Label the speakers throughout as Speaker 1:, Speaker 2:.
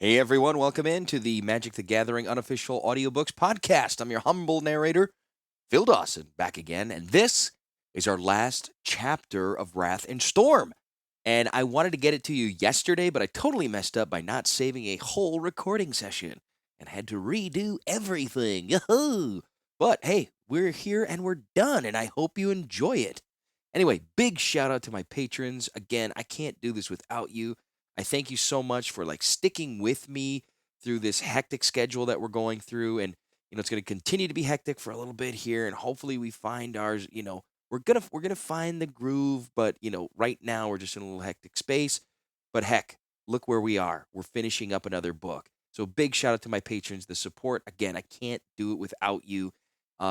Speaker 1: Hey everyone, welcome in to the Magic the Gathering unofficial audiobooks podcast. I'm your humble narrator, Phil Dawson, back again, and this is our last chapter of Wrath and Storm. And I wanted to get it to you yesterday, but I totally messed up by not saving a whole recording session and had to redo everything. Yahoo! But hey, we're here and we're done, and I hope you enjoy it. Anyway, big shout out to my patrons. Again, I can't do this without you. I thank you so much for sticking with me through this hectic schedule that we're going through, and it's going to continue to be hectic for a little bit here, and hopefully we find ours. We're gonna find the groove, but right now we're just in a little hectic space. But heck, look where we are. We're finishing up another book. So big shout out to my patrons. The support again, I can't do it without you.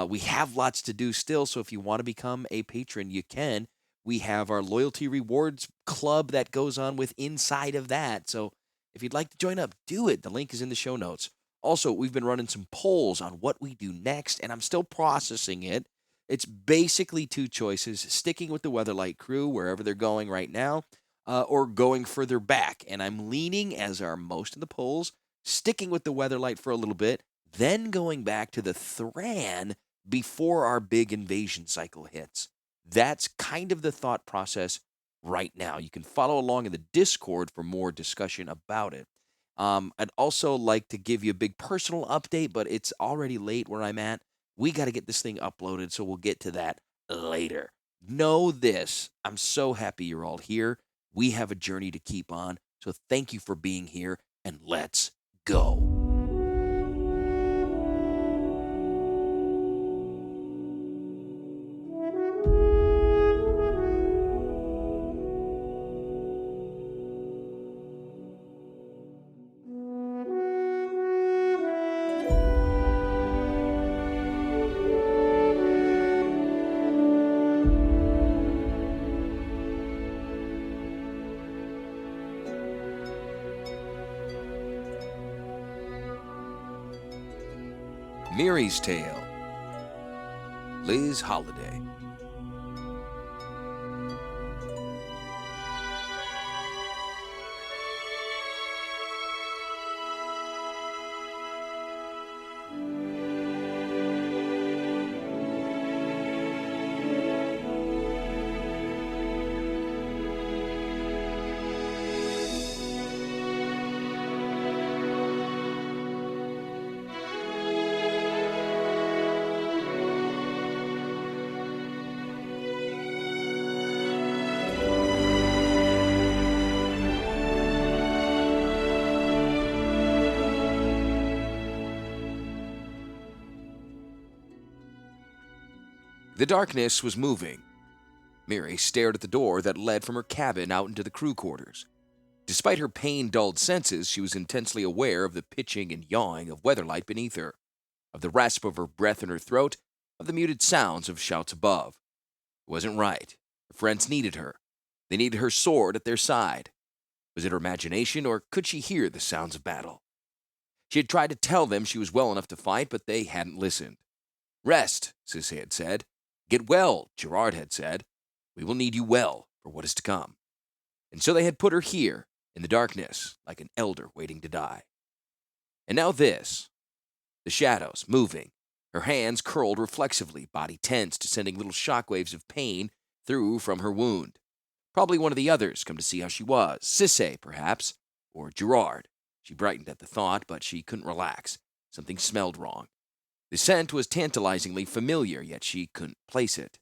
Speaker 1: We have lots to do still, so if you want to become a patron, you can. We have our loyalty rewards club that goes on with inside of that. So if you'd like to join up, do it. The link is in the show notes. Also, we've been running some polls on what we do next, and I'm still processing it. It's basically two choices: sticking with the Weatherlight crew wherever they're going right now, or going further back. And I'm leaning, as are most of the polls, sticking with the Weatherlight for a little bit, then going back to the Thran before our big invasion cycle hits. That's kind of the thought process right now. You can follow along in the Discord for more discussion about it. I'd also like to give you a big personal update, but it's already late where I'm at. We got to get this thing uploaded, so we'll get to that later. Know this: I'm so happy you're all here. We have a journey to keep on, so thank you for being here, and let's go. Mirri's Tale. Liz Holiday. The darkness was moving. Mirri stared at the door that led from her cabin out into the crew quarters. Despite her pain-dulled senses, she was intensely aware of the pitching and yawing of Weatherlight beneath her, of the rasp of her breath in her throat, of the muted sounds of shouts above. It wasn't right. Her friends needed her. They needed her sword at their side. Was it her imagination, or could she hear the sounds of battle? She had tried to tell them she was well enough to fight, but they hadn't listened. Rest, Sisay had said. Get well, Gerrard had said. We will need you well for what is to come. And so they had put her here, in the darkness, like an elder waiting to die. And now this. The shadows, moving, her hands curled reflexively, body tensed, sending little shockwaves of pain through from her wound. Probably one of the others come to see how she was. Sisay, perhaps, or Gerrard. She brightened at the thought, but she couldn't relax. Something smelled wrong. The scent was tantalizingly familiar, yet she couldn't place it.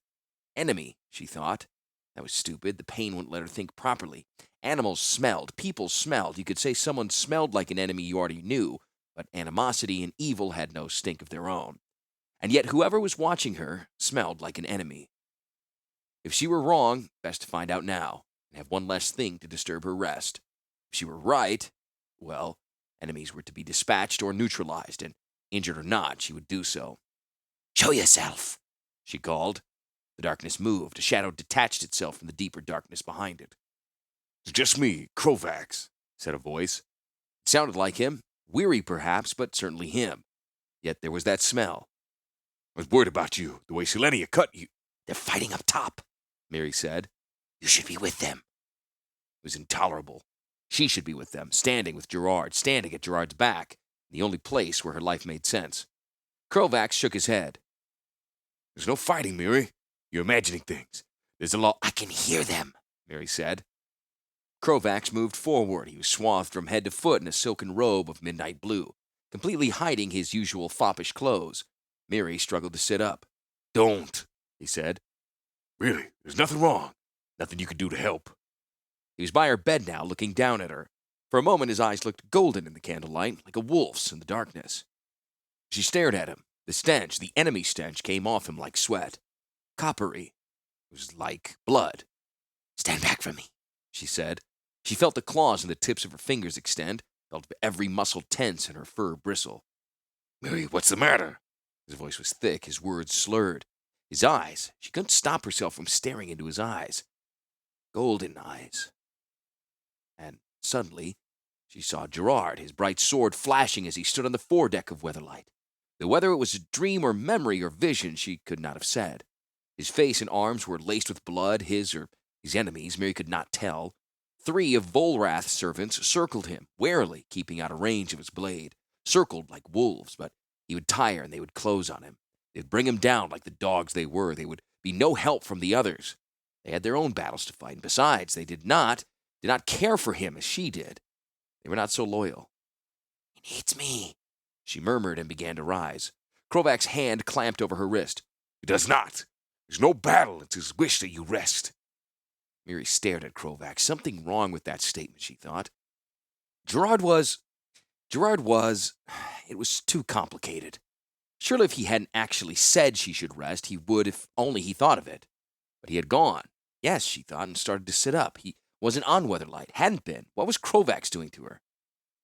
Speaker 1: Enemy, she thought. That was stupid. The pain wouldn't let her think properly. Animals smelled. People smelled. You could say someone smelled like an enemy you already knew, but animosity and evil had no stink of their own. And yet whoever was watching her smelled like an enemy. If she were wrong, best to find out now, and have one less thing to disturb her rest. If she were right, well, enemies were to be dispatched or neutralized, and injured or not, she would do so. Show yourself, she called. The darkness moved. A shadow detached itself from the deeper darkness behind it. It's just me, Krovax, said a voice. It sounded like him. Weary, perhaps, but certainly him. Yet there was that smell. I was worried about you, the way Selenia cut you. They're fighting up top, Mirri said. You should be with them. It was intolerable. She should be with them, standing with Gerrard, standing at Gerrard's back, the only place where her life made sense. Krovax shook his head. There's no fighting, Mirri. You're imagining things. There's a law. I can hear them, Mirri said. Krovax moved forward. He was swathed from head to foot in a silken robe of midnight blue, completely hiding his usual foppish clothes. Mirri struggled to sit up. Don't, he said. Really, there's nothing wrong. Nothing you can do to help. He was by her bed now, looking down at her. For a moment, his eyes looked golden in the candlelight, like a wolf's in the darkness. She stared at him. The stench, the enemy stench, came off him like sweat. Coppery. It was like blood. Stand back from me, she said. She felt the claws in the tips of her fingers extend, felt every muscle tense and her fur bristle. Mirri, what's the matter? His voice was thick, his words slurred. His eyes, she couldn't stop herself from staring into his eyes. Golden eyes. And suddenly, she saw Gerrard, his bright sword flashing as he stood on the foredeck of Weatherlight. Though whether it was a dream or memory or vision, she could not have said. His face and arms were laced with blood, his or his enemies', Mirri could not tell. 3 of Volrath's servants circled him, warily keeping out of range of his blade, circled like wolves, but he would tire and they would close on him. They'd bring him down like the dogs they were. They would be no help from the others. They had their own battles to fight, and besides, they did not care for him as she did. They were not so loyal. He needs me, she murmured and began to rise. Krovax's hand clamped over her wrist. He does not. There's no battle. It's his wish that you rest. Mirri stared at Krovax. Something wrong with that statement, she thought. Gerrard was, it was too complicated. Surely if he hadn't actually said she should rest, he would if only he thought of it. But he had gone. Yes, she thought, and started to sit up. He wasn't on Weatherlight, hadn't been. What was Krovax doing to her?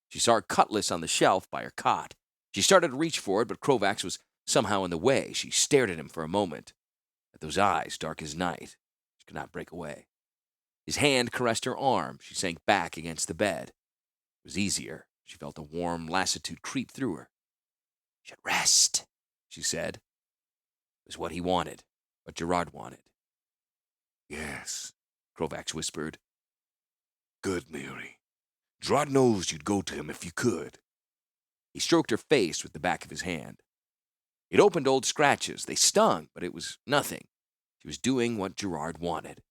Speaker 1: She saw her cutlass on the shelf by her cot. She started to reach for it, but Krovax was somehow in the way. She stared at him for a moment. At those eyes, dark as night, she could not break away. His hand caressed her arm. She sank back against the bed. It was easier. She felt a warm lassitude creep through her. You should rest, she said. It was what he wanted, what Gerrard wanted. Yes, Krovax whispered. Good, Mirri. Gerrard knows you'd go to him if you could. He stroked her face with the back of his hand. It opened old scratches. They stung, but it was nothing. She was doing what Gerrard wanted.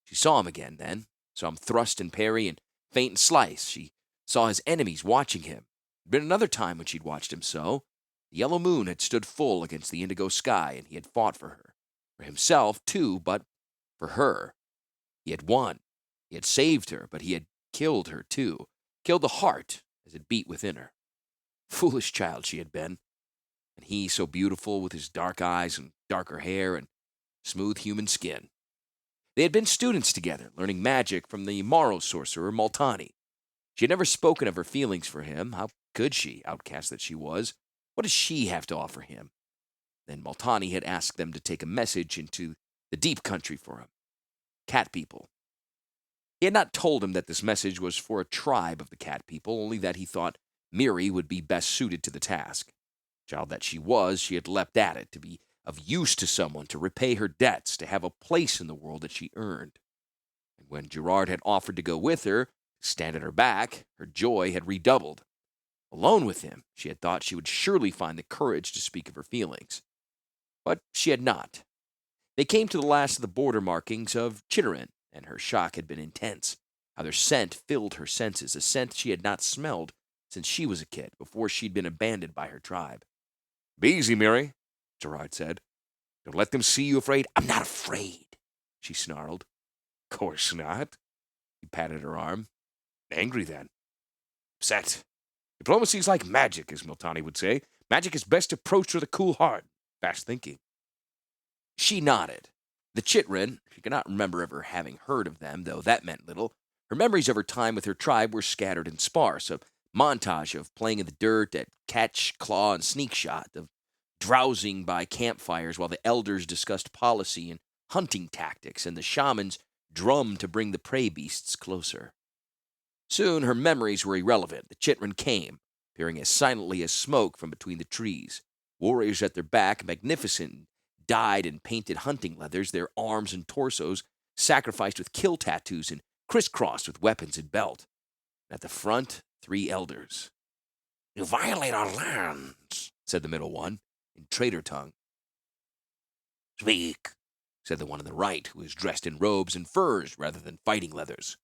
Speaker 1: She saw him again then, saw him thrust and parry and feint and slice. She saw his enemies watching him. It had been another time when she'd watched him so. The yellow moon had stood full against the indigo sky, and he had fought for her. For himself, too, but for her. He had won. He had saved her, but he had killed her, too. Killed the heart as it beat within her. Foolish child she had been. And he so beautiful with his dark eyes and darker hair and smooth human skin. They had been students together, learning magic from the Morrow sorcerer Multani. She had never spoken of her feelings for him. How could she, outcast that she was? What did she have to offer him? Then Multani had asked them to take a message into the deep country for him. Cat people. He had not told him that this message was for a tribe of the cat people, only that he thought Mirri would be best suited to the task. Child that she was, she had leapt at it, to be of use to someone, to repay her debts, to have a place in the world that she earned. And when Gerrard had offered to go with her, to stand at her back, her joy had redoubled. Alone with him, she had thought she would surely find the courage to speak of her feelings. But she had not. They came to the last of the border markings of Chitterin, and her shock had been intense. How their scent filled her senses, a scent she had not smelled since she was a kid, before she'd been abandoned by her tribe. Be easy, Mirri, Gerrard said. Don't let them see you afraid. I'm not afraid, she snarled. Course not. He patted her arm. Angry then. Upset. Diplomacy's like magic, as Multani would say. Magic is best approached with a cool heart. Fast thinking. She nodded. The Chitrin, she could not remember ever having heard of them, though that meant little. Her memories of her time with her tribe were scattered and sparse, a montage of playing in the dirt at catch, claw, and sneak shot, of drowsing by campfires while the elders discussed policy and hunting tactics, and the shamans drummed to bring the prey beasts closer. Soon her memories were irrelevant. The Chitrin came, appearing as silently as smoke from between the trees. Warriors at their back, magnificent, dyed and painted hunting leathers, their arms and torsos sacrificed with kill tattoos and crisscrossed with weapons and belt. At the front, 3 elders.
Speaker 2: "You violate our lands,"
Speaker 1: said the middle one, in traitor tongue.
Speaker 2: "Speak,"
Speaker 1: said the one on the right, who was dressed in robes and furs rather than fighting leathers.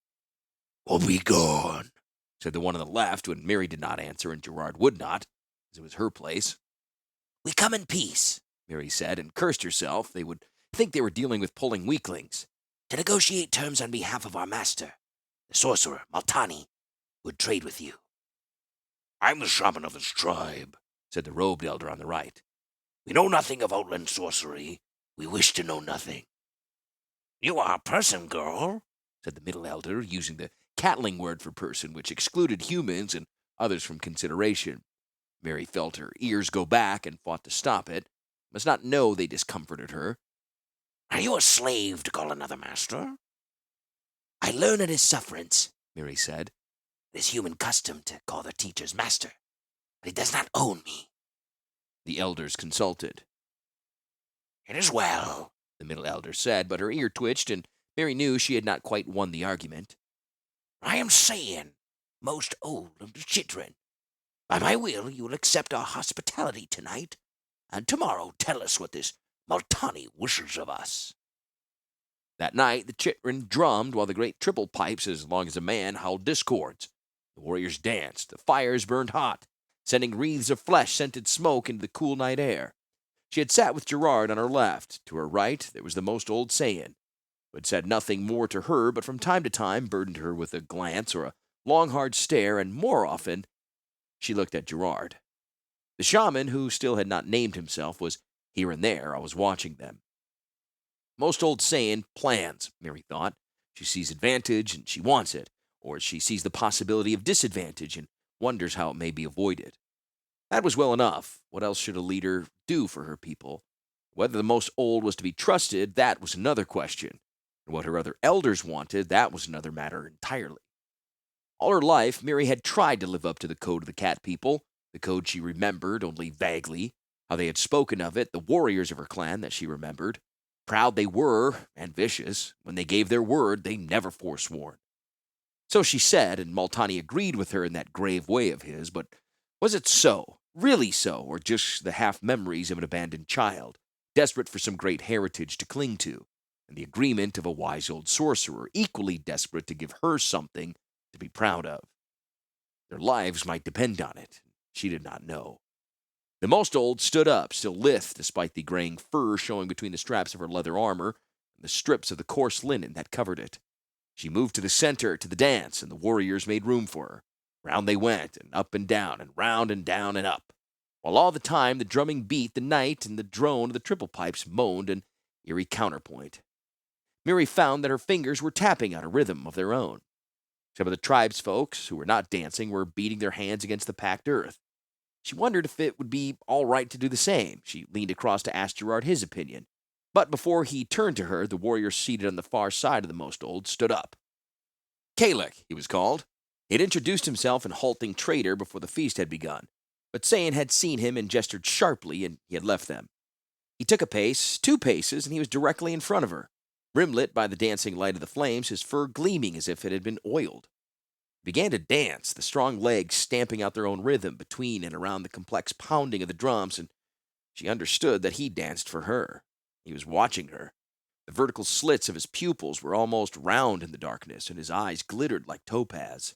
Speaker 2: "or be gone,"
Speaker 1: said the one on the left, when Mirri did not answer and Gerrard would not, as it was her place.
Speaker 2: "We come in peace,"
Speaker 1: Mirri said, and cursed herself. They would think they were dealing with pulling weaklings.
Speaker 2: "to negotiate terms on behalf of our master, the sorcerer, Maltani, who would trade with you." "I'm the shaman of his tribe,"
Speaker 1: said the robed elder on the right.
Speaker 2: "We know nothing of outland sorcery. We wish to know nothing." "You are a person, girl,"
Speaker 1: said the middle elder, using the cattling word for person, which excluded humans and others from consideration. Mirri felt her ears go back and fought to stop it. Must not know they discomforted her.
Speaker 2: "Are you a slave to call another master?"
Speaker 3: "I learn at his sufferance,"
Speaker 1: Mirri said.
Speaker 3: "It is human custom to call their teacher's master, but he does not own me."
Speaker 1: The elders consulted.
Speaker 2: "It is well,"
Speaker 1: the middle elder said, but her ear twitched, and Mirri knew she had not quite won the argument.
Speaker 2: "I am saying, most old of the children, by my will you will accept our hospitality tonight, and tomorrow tell us what this Maltani wishes of us."
Speaker 1: That night, the chitrin drummed while the great triple pipes, as long as a man, howled discords. The warriors danced, the fires burned hot, sending wreaths of flesh-scented smoke into the cool night air. She had sat with Gerrard on her left. To her right, there was the most old Saiyan, who had said nothing more to her, but from time to time burdened her with a glance or a long, hard stare, and more often, she looked at Gerrard. The shaman, who still had not named himself, was here and there. I was watching them. Most old Saiyan plans, Mirri thought. She sees advantage and she wants it, or she sees the possibility of disadvantage and wonders how it may be avoided. That was well enough. What else should a leader do for her people? Whether the most old was to be trusted, that was another question. And what her other elders wanted, that was another matter entirely. All her life, Mirri had tried to live up to the code of the cat people, the code she remembered only vaguely, how they had spoken of it, the warriors of her clan that she remembered. Proud they were, and vicious. When they gave their word, they never forsworn. So she said, and Maltani agreed with her in that grave way of his, but was it so, really so, or just the half-memories of an abandoned child, desperate for some great heritage to cling to, and the agreement of a wise old sorcerer, equally desperate to give her something to be proud of? Their lives might depend on it. She did not know. The most old stood up, still lithe despite the graying fur showing between the straps of her leather armor and the strips of the coarse linen that covered it. She moved to the center, to the dance, and the warriors made room for her. Round they went, and up and down, and round and down and up, while all the time the drumming beat the night and the drone of the triple pipes moaned an eerie counterpoint. Mirri found that her fingers were tapping out a rhythm of their own. Some of the tribe's folks, who were not dancing, were beating their hands against the packed earth. She wondered if it would be all right to do the same. She leaned across to ask Gerrard his opinion. But before he turned to her, the warrior seated on the far side of the most old stood up. Kalek, he was called. He had introduced himself in halting traitor before the feast had begun, but Saiyan had seen him and gestured sharply, and he had left them. He took a pace, 2 paces, and he was directly in front of her. Rimlit by the dancing light of the flames, his fur gleaming as if it had been oiled. He began to dance, the strong legs stamping out their own rhythm between and around the complex pounding of the drums, and she understood that he danced for her. He was watching her. The vertical slits of his pupils were almost round in the darkness, and his eyes glittered like topaz.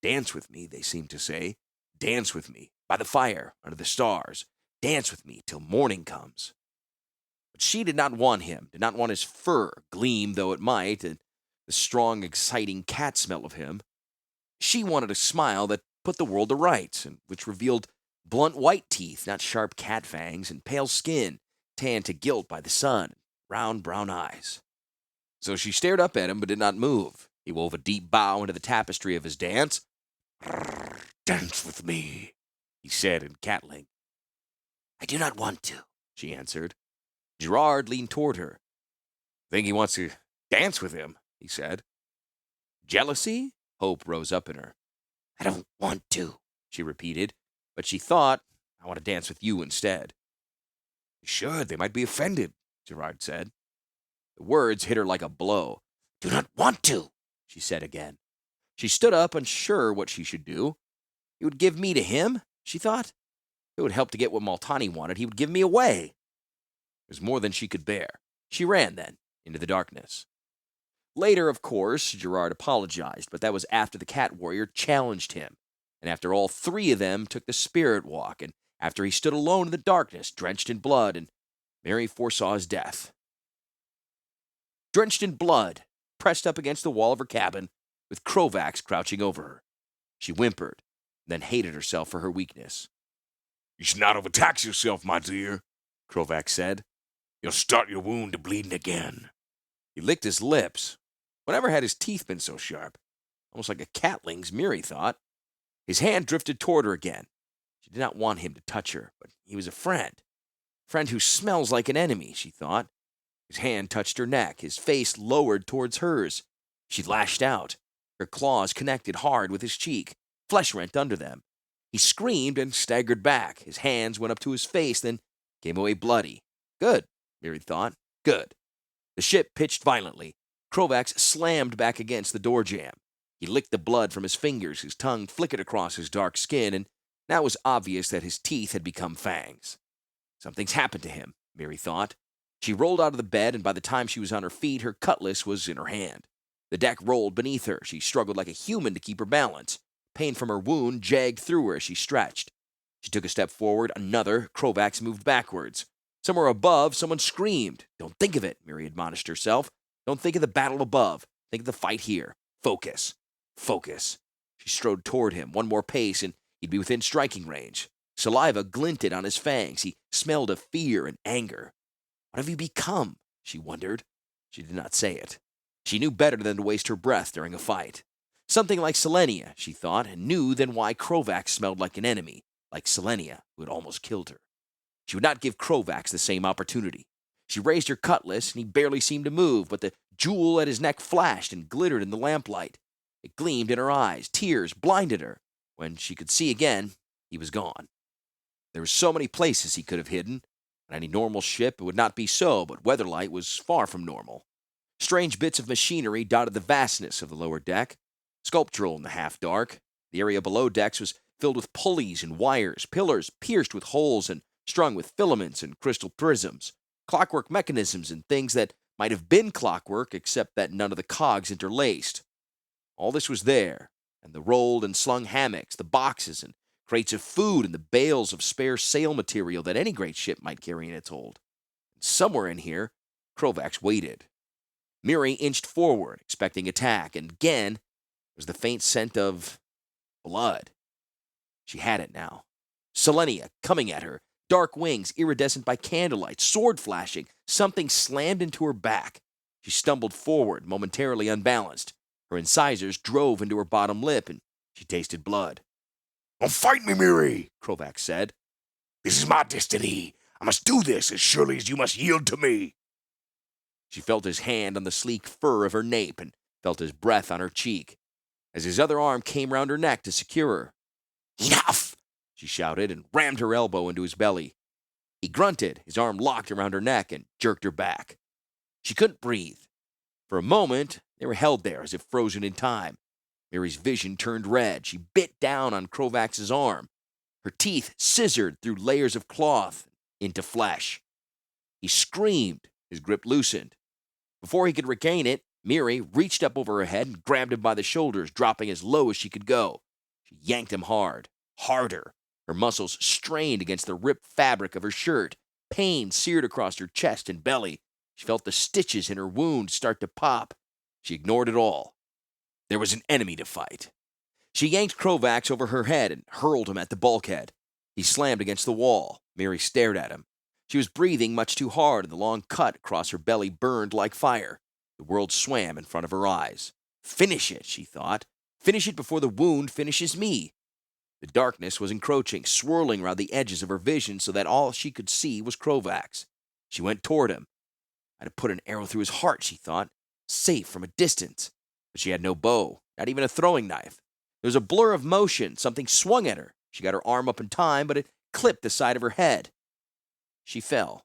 Speaker 1: Dance with me, they seemed to say. Dance with me, by the fire, under the stars. Dance with me till morning comes. But she did not want him, did not want his fur, gleam though it might, and the strong, exciting cat smell of him. She wanted a smile that put the world to rights, and which revealed blunt white teeth, not sharp cat fangs, and pale skin, tanned to gilt by the sun, round brown eyes. So she stared up at him, but did not move. He wove a deep bow into the tapestry of his dance.
Speaker 2: "Dance with me,"
Speaker 1: he said in catling.
Speaker 3: "I do not want to,"
Speaker 1: she answered. Gerrard leaned toward her.
Speaker 2: "Think he wants to dance with him," he said.
Speaker 1: Jealousy? Hope rose up in her.
Speaker 3: "I don't want to,"
Speaker 1: she repeated, but she thought, I want to dance with you instead.
Speaker 2: "You should. They might be offended," Gerrard said.
Speaker 1: The words hit her like a blow.
Speaker 3: "Do not want to,"
Speaker 1: she said again. She stood up, unsure what she should do. He would give me to him, she thought. It would help to get what Maltani wanted. He would give me away. It was more than she could bear. She ran, then, into the darkness. Later, of course, Gerrard apologized, but that was after the cat warrior challenged him, and after all three of them took the spirit walk, and after he stood alone in the darkness, drenched in blood, and Mirri foresaw his death. Drenched in blood, pressed up against the wall of her cabin, with Krovax crouching over her. She whimpered, then hated herself for her weakness.
Speaker 4: You should not overtax yourself, my dear,
Speaker 1: Krovax said.
Speaker 4: You'll start your wound to bleeding again.
Speaker 1: He licked his lips. Whenever had his teeth been so sharp? Almost like a catling's, Mirri thought. His hand drifted toward her again. She did not want him to touch her, but he was a friend. A friend who smells like an enemy, she thought. His hand touched her neck, his face lowered towards hers. She lashed out. Her claws connected hard with his cheek, flesh rent under them. He screamed and staggered back. His hands went up to his face, then came away bloody. Good, Mirri thought. Good. The ship pitched violently. Krovax slammed back against the door jamb. He licked the blood from his fingers, his tongue flickered across his dark skin, and now it was obvious that his teeth had become fangs. Something's happened to him, Mirri thought. She rolled out of the bed, and by the time she was on her feet, her cutlass was in her hand. The deck rolled beneath her. She struggled like a human to keep her balance. Pain from her wound jagged through her as she stretched. She took a step forward, another. Krovax moved backwards. Somewhere above, someone screamed. Don't think of it, Mirri admonished herself. Don't think of the battle above. Think of the fight here. Focus. Focus. She strode toward him. One more pace, and he'd be within striking range. Saliva glinted on his fangs. He smelled of fear and anger. What have you become? She wondered. She did not say it. She knew better than to waste her breath during a fight. Something like Selenia, she thought, and knew then why Krovax smelled like an enemy, like Selenia, who had almost killed her. She would not give Krovax the same opportunity. She raised her cutlass, and he barely seemed to move, but the jewel at his neck flashed and glittered in the lamplight. It gleamed in her eyes. Tears blinded her. When she could see again, he was gone. There were so many places he could have hidden. On any normal ship, it would not be so, but Weatherlight was far from normal. Strange bits of machinery dotted the vastness of the lower deck. Sculptural in the half-dark, the area below decks was filled with pulleys and wires, pillars pierced with holes and strung with filaments and crystal prisms, clockwork mechanisms and things that might have been clockwork except that none of the cogs interlaced. All this was there, and the rolled and slung hammocks, the boxes and crates of food and the bales of spare sail material that any great ship might carry in its hold. And somewhere in here, Krovax waited. Mirri inched forward, expecting attack, and again there was the faint scent of blood. She had it now. Selenia coming at her, dark wings iridescent by candlelight, sword flashing. Something slammed into her back. She stumbled forward, momentarily unbalanced. Her incisors drove into her bottom lip, and she tasted blood.
Speaker 4: Don't fight me, Mirri,
Speaker 1: Krovax said.
Speaker 4: This is my destiny. I must do this as surely as you must yield to me.
Speaker 1: She felt his hand on the sleek fur of her nape and felt his breath on her cheek, as his other arm came round her neck to secure her.
Speaker 2: Enough!
Speaker 1: She shouted and rammed her elbow into his belly. He grunted, his arm locked around her neck, and jerked her back. She couldn't breathe. For a moment, they were held there as if frozen in time. Mirri's vision turned red. She bit down on Krovax's arm. Her teeth scissored through layers of cloth into flesh. He screamed, his grip loosened. Before he could regain it, Mirri reached up over her head and grabbed him by the shoulders, dropping as low as she could go. She yanked him hard, harder. Her muscles strained against the ripped fabric of her shirt. Pain seared across her chest and belly. She felt the stitches in her wound start to pop. She ignored it all. There was an enemy to fight. She yanked Krovax over her head and hurled him at the bulkhead. He slammed against the wall. Mirri stared at him. She was breathing much too hard, and the long cut across her belly burned like fire. The world swam in front of her eyes. Finish it, she thought. Finish it before the wound finishes me. The darkness was encroaching, swirling round the edges of her vision so that all she could see was Krovax. She went toward him. I'd have put an arrow through his heart, she thought, safe from a distance. But she had no bow, not even a throwing knife. There was a blur of motion. Something swung at her. She got her arm up in time, but it clipped the side of her head. She fell.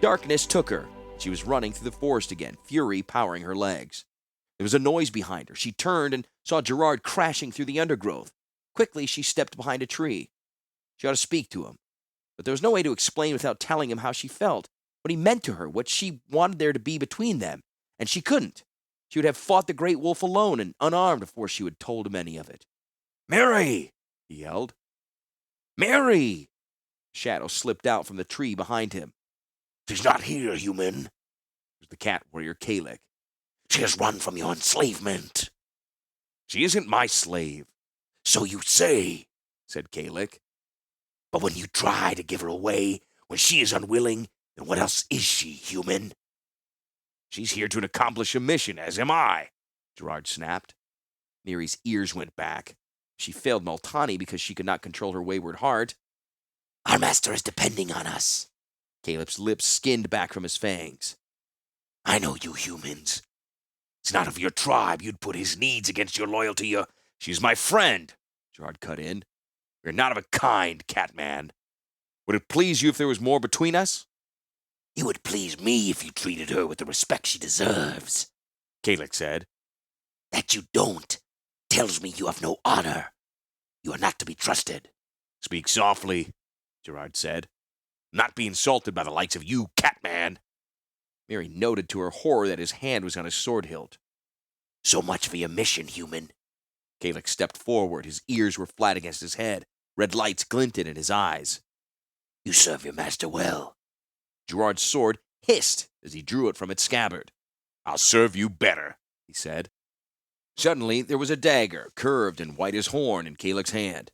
Speaker 1: Darkness took her. She was running through the forest again, fury powering her legs. There was a noise behind her. She turned and saw Gerrard crashing through the undergrowth. Quickly, she stepped behind a tree. She ought to speak to him, but there was no way to explain without telling him how she felt, what he meant to her, what she wanted there to be between them, and she couldn't. She would have fought the great wolf alone and unarmed before she would have told him any of it.
Speaker 4: Mirri!
Speaker 1: He yelled. Mirri! Shadow slipped out from the tree behind him.
Speaker 4: She's not here, human.
Speaker 1: It was the cat warrior Kalik.
Speaker 4: She has run from your enslavement.
Speaker 1: She isn't my slave.
Speaker 4: So you say,
Speaker 1: said Kalik.
Speaker 4: But when you try to give her away, when she is unwilling, then what else is she, human?
Speaker 1: She's here to accomplish a mission, as am I, Gerrard snapped. Mirri's ears went back. She failed Multani because she could not control her wayward heart.
Speaker 3: Our master is depending on us.
Speaker 1: Caleb's lips skinned back from his fangs.
Speaker 4: I know you humans. It's not of your tribe you'd put his needs against your loyalty.
Speaker 1: She's my friend, Gerrard cut in. We're not of a kind, Catman. Would it please you if there was more between us?
Speaker 3: It would please me if you treated her with the respect she deserves,
Speaker 1: Kalik said.
Speaker 3: That you don't tells me you have no honor. You are not to be trusted.
Speaker 1: Speak softly, Gerrard said. Not be insulted by the likes of you, Catman. Mirri noted to her horror that his hand was on his sword hilt.
Speaker 3: So much for your mission, human.
Speaker 1: Kalik stepped forward. His ears were flat against his head. Red lights glinted in his eyes.
Speaker 3: You serve your master well.
Speaker 1: Gerrard's sword hissed as he drew it from its scabbard. I'll serve you better, he said. Suddenly, there was a dagger, curved and white as horn, in Kalik's hand.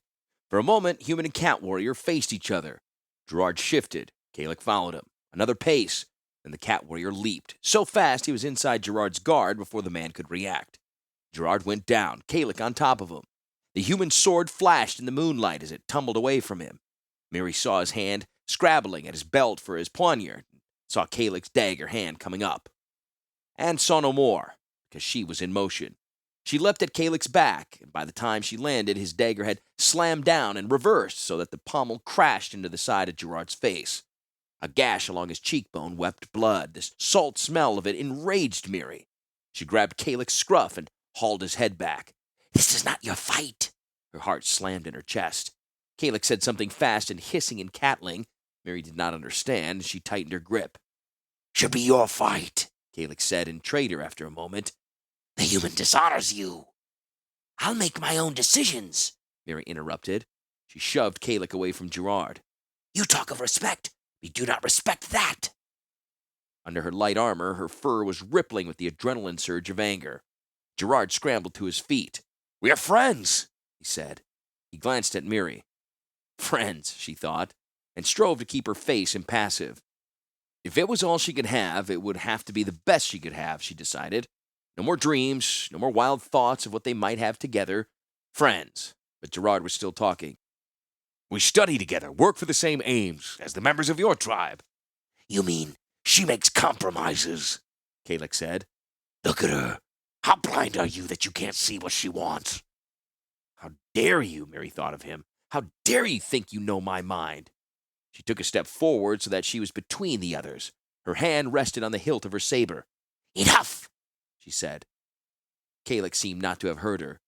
Speaker 1: For a moment, human and cat warrior faced each other. Gerrard shifted. Kalik followed him. Another pace. Then the cat warrior leaped. So fast he was inside Gerrard's guard before the man could react. Gerrard went down, Kalik on top of him. The human sword flashed in the moonlight as it tumbled away from him. Mirri saw his hand scrabbling at his belt for his poignard, saw Kalik's dagger hand coming up. And saw no more, because she was in motion. She leapt at Kalik's back, and by the time she landed, his dagger had slammed down and reversed so that the pommel crashed into the side of Gerrard's face. A gash along his cheekbone wept blood. The salt smell of it enraged Mirri. She grabbed Kalik's scruff and hauled his head back.
Speaker 3: This is not your fight.
Speaker 1: Her heart slammed in her chest. Kalik said something fast and hissing in Catling. Mirri did not understand, and she tightened her grip.
Speaker 3: Should be your fight,
Speaker 1: Kalik said in traitor after a moment.
Speaker 3: The human dishonors you. I'll make my own decisions,
Speaker 1: Mirri interrupted. She shoved Kalik away from Gerrard.
Speaker 3: You talk of respect. We do not respect that.
Speaker 1: Under her light armor, her fur was rippling with the adrenaline surge of anger. Gerrard scrambled to his feet. We are friends, he said. He glanced at Mirri. Friends, she thought, and strove to keep her face impassive. If it was all she could have, it would have to be the best she could have, she decided. No more dreams, no more wild thoughts of what they might have together. Friends. But Gerrard was still talking. We study together, work for the same aims as the members of your tribe.
Speaker 3: You mean she makes compromises,
Speaker 1: Kalik said.
Speaker 3: Look at her. How blind are you that you can't see what she wants?
Speaker 1: How dare you, Mirri thought of him. How dare you think you know my mind? She took a step forward so that she was between the others. Her hand rested on the hilt of her saber.
Speaker 3: Enough,
Speaker 1: she said. Kalik seemed not to have heard her.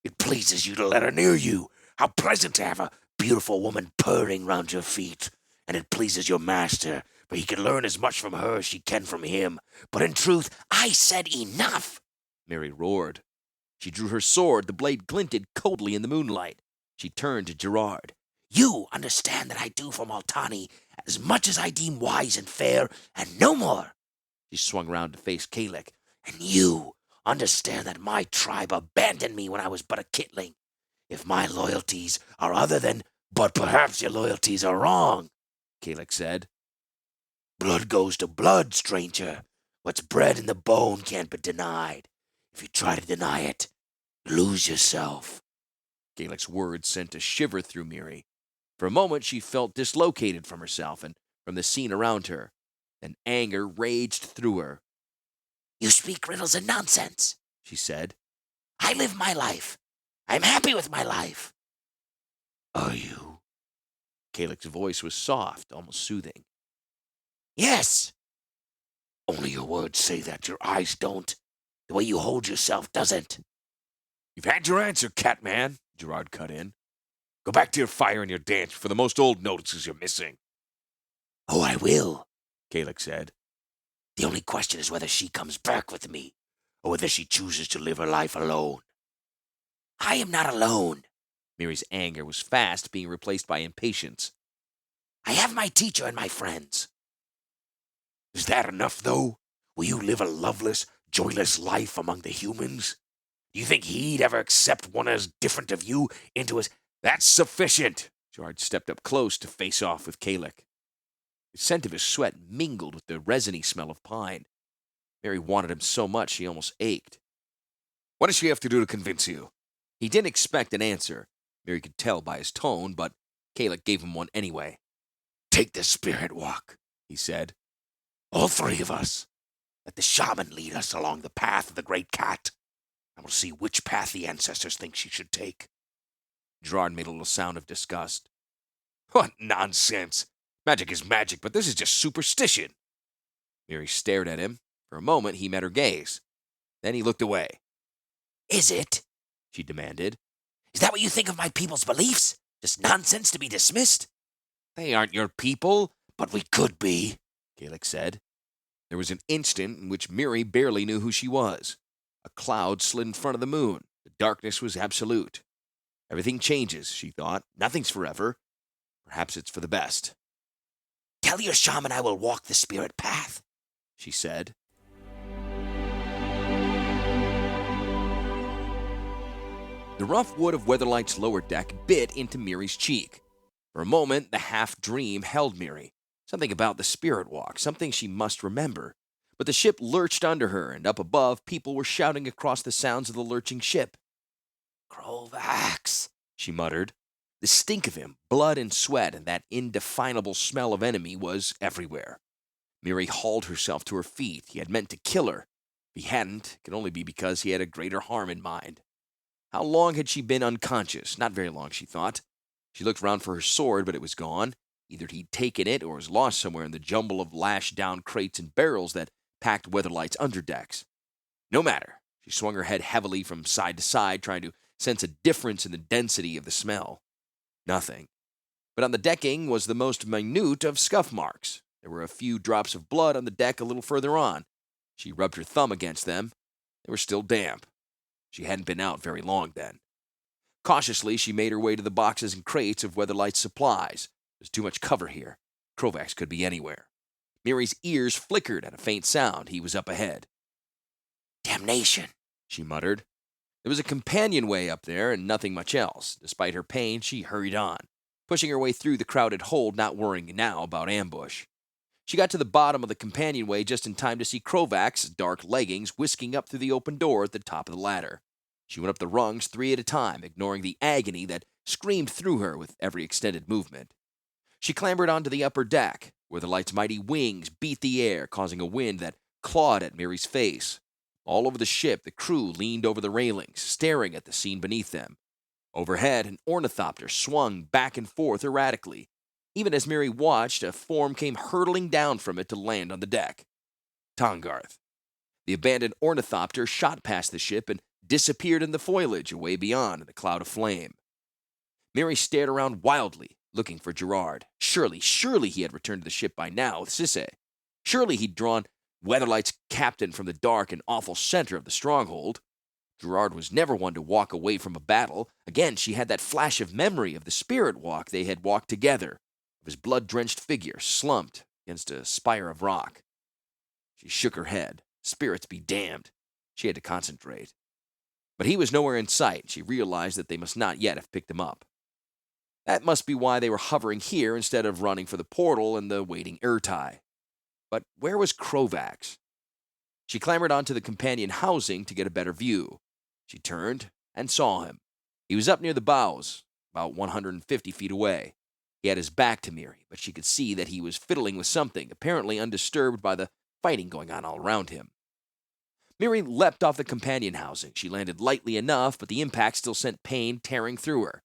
Speaker 3: It pleases you to let her near you. How pleasant to have a beautiful woman purring round your feet. And it pleases your master, for he can learn as much from her as she can from him. But in truth, I said enough,
Speaker 1: Mirri roared. She drew her sword. The blade glinted coldly in the moonlight. She turned to Gerrard.
Speaker 3: You understand that I do for Multani as much as I deem wise and fair, and no more.
Speaker 1: She swung round to face Kalik.
Speaker 3: And you understand that my tribe abandoned me when I was but a kitling. If my loyalties are other than, but perhaps your loyalties are wrong,
Speaker 1: Kalik said.
Speaker 3: Blood goes to blood, stranger. What's bred in the bone can't be denied. If you try to deny it, you lose yourself.
Speaker 1: Kalik's words sent a shiver through Mirri. For a moment, she felt dislocated from herself and from the scene around her. Then anger raged through her.
Speaker 3: You speak riddles and nonsense,
Speaker 1: she said.
Speaker 3: I live my life. I'm happy with my life.
Speaker 1: Are you? Kalik's voice was soft, almost soothing.
Speaker 3: Yes. Only your words say that. Your eyes don't. The way you hold yourself doesn't.
Speaker 1: You've had your answer, Catman, Gerrard cut in. Go back to your fire and your dance for the most old notices you're missing.
Speaker 3: Oh, I will,
Speaker 1: Kalek said.
Speaker 3: The only question is whether she comes back with me, or whether she chooses to live her life alone. I am not alone.
Speaker 1: Mirri's anger was fast being replaced by impatience.
Speaker 3: I have my teacher and my friends.
Speaker 4: Is that enough, though? Will you live a loveless, joyless life among the humans? Do you think he'd ever accept one as different of you into his...
Speaker 1: That's sufficient! Gerrard stepped up close to face off with Kalek. The scent of his sweat mingled with the resiny smell of pine. Mirri wanted him so much she almost ached. What does she have to do to convince you? He didn't expect an answer. Mirri could tell by his tone, but Kalek gave him one anyway.
Speaker 4: Take the spirit walk,
Speaker 1: he said.
Speaker 4: All three of us. Let the shaman lead us along the path of the great cat, and we'll see which path the ancestors think she should take.
Speaker 1: Gerrard made a little sound of disgust. What nonsense! Magic is magic, but this is just superstition. Mirri stared at him. For a moment, he met her gaze. Then he looked away.
Speaker 3: Is it? She demanded. Is that what you think of my people's beliefs? Just nonsense to be dismissed?
Speaker 1: They aren't your people.
Speaker 4: But we could be,
Speaker 1: Kalek said. There was an instant in which Mirri barely knew who she was. A cloud slid in front of the moon. The darkness was absolute. Everything changes, she thought. Nothing's forever. Perhaps it's for the best.
Speaker 3: Tell your shaman I will walk the spirit path,
Speaker 1: she said. The rough wood of Weatherlight's lower deck bit into Mirri's cheek. For a moment, the half-dream held Mirri. Something about the spirit walk, something she must remember. But the ship lurched under her, and up above, people were shouting across the sounds of the lurching ship.
Speaker 3: Krovax,
Speaker 1: she muttered. The stink of him, blood and sweat, and that indefinable smell of enemy was everywhere. Mirri hauled herself to her feet. He had meant to kill her. If he hadn't, it could only be because he had a greater harm in mind. How long had she been unconscious? Not very long, she thought. She looked round for her sword, but it was gone. Either he'd taken it or was lost somewhere in the jumble of lashed-down crates and barrels that packed Weatherlight's underdecks. No matter. She swung her head heavily from side to side, trying to sense a difference in the density of the smell. Nothing. But on the decking was the most minute of scuff marks. There were a few drops of blood on the deck a little further on. She rubbed her thumb against them. They were still damp. She hadn't been out very long then. Cautiously, she made her way to the boxes and crates of Weatherlight's supplies. There's too much cover here. Krovax could be anywhere. Mirri's ears flickered at a faint sound. He was up ahead.
Speaker 3: Damnation,
Speaker 1: she muttered. There was a companionway up there and nothing much else. Despite her pain, she hurried on, pushing her way through the crowded hold, not worrying now about ambush. She got to the bottom of the companionway just in time to see Krovax's dark leggings whisking up through the open door at the top of the ladder. She went up the rungs 3 at a time, ignoring the agony that screamed through her with every extended movement. She clambered onto the upper deck, where the light's mighty wings beat the air, causing a wind that clawed at Mirri's face. All over the ship, the crew leaned over the railings, staring at the scene beneath them. Overhead, an ornithopter swung back and forth erratically. Even as Mirri watched, a form came hurtling down from it to land on the deck. Tahngarth. The abandoned ornithopter shot past the ship and disappeared in the foliage away beyond in the cloud of flame. Mirri stared around wildly, looking for Gerrard. Surely he had returned to the ship by now with Sisay. Surely he'd drawn Weatherlight's captain from the dark and awful center of the stronghold. Gerrard was never one to walk away from a battle. Again, she had that flash of memory of the spirit walk they had walked together, of his blood-drenched figure slumped against a spire of rock. She shook her head. Spirits be damned. She had to concentrate. But he was nowhere in sight. She realized that they must not yet have picked him up. That must be why they were hovering here instead of running for the portal and the waiting Ertai. But where was Krovax? She clambered onto the companion housing to get a better view. She turned and saw him. He was up near the bows, about 150 feet away. He had his back to Mirri, but she could see that he was fiddling with something, apparently undisturbed by the fighting going on all around him. Mirri leapt off the companion housing. She landed lightly enough, but the impact still sent pain tearing through her.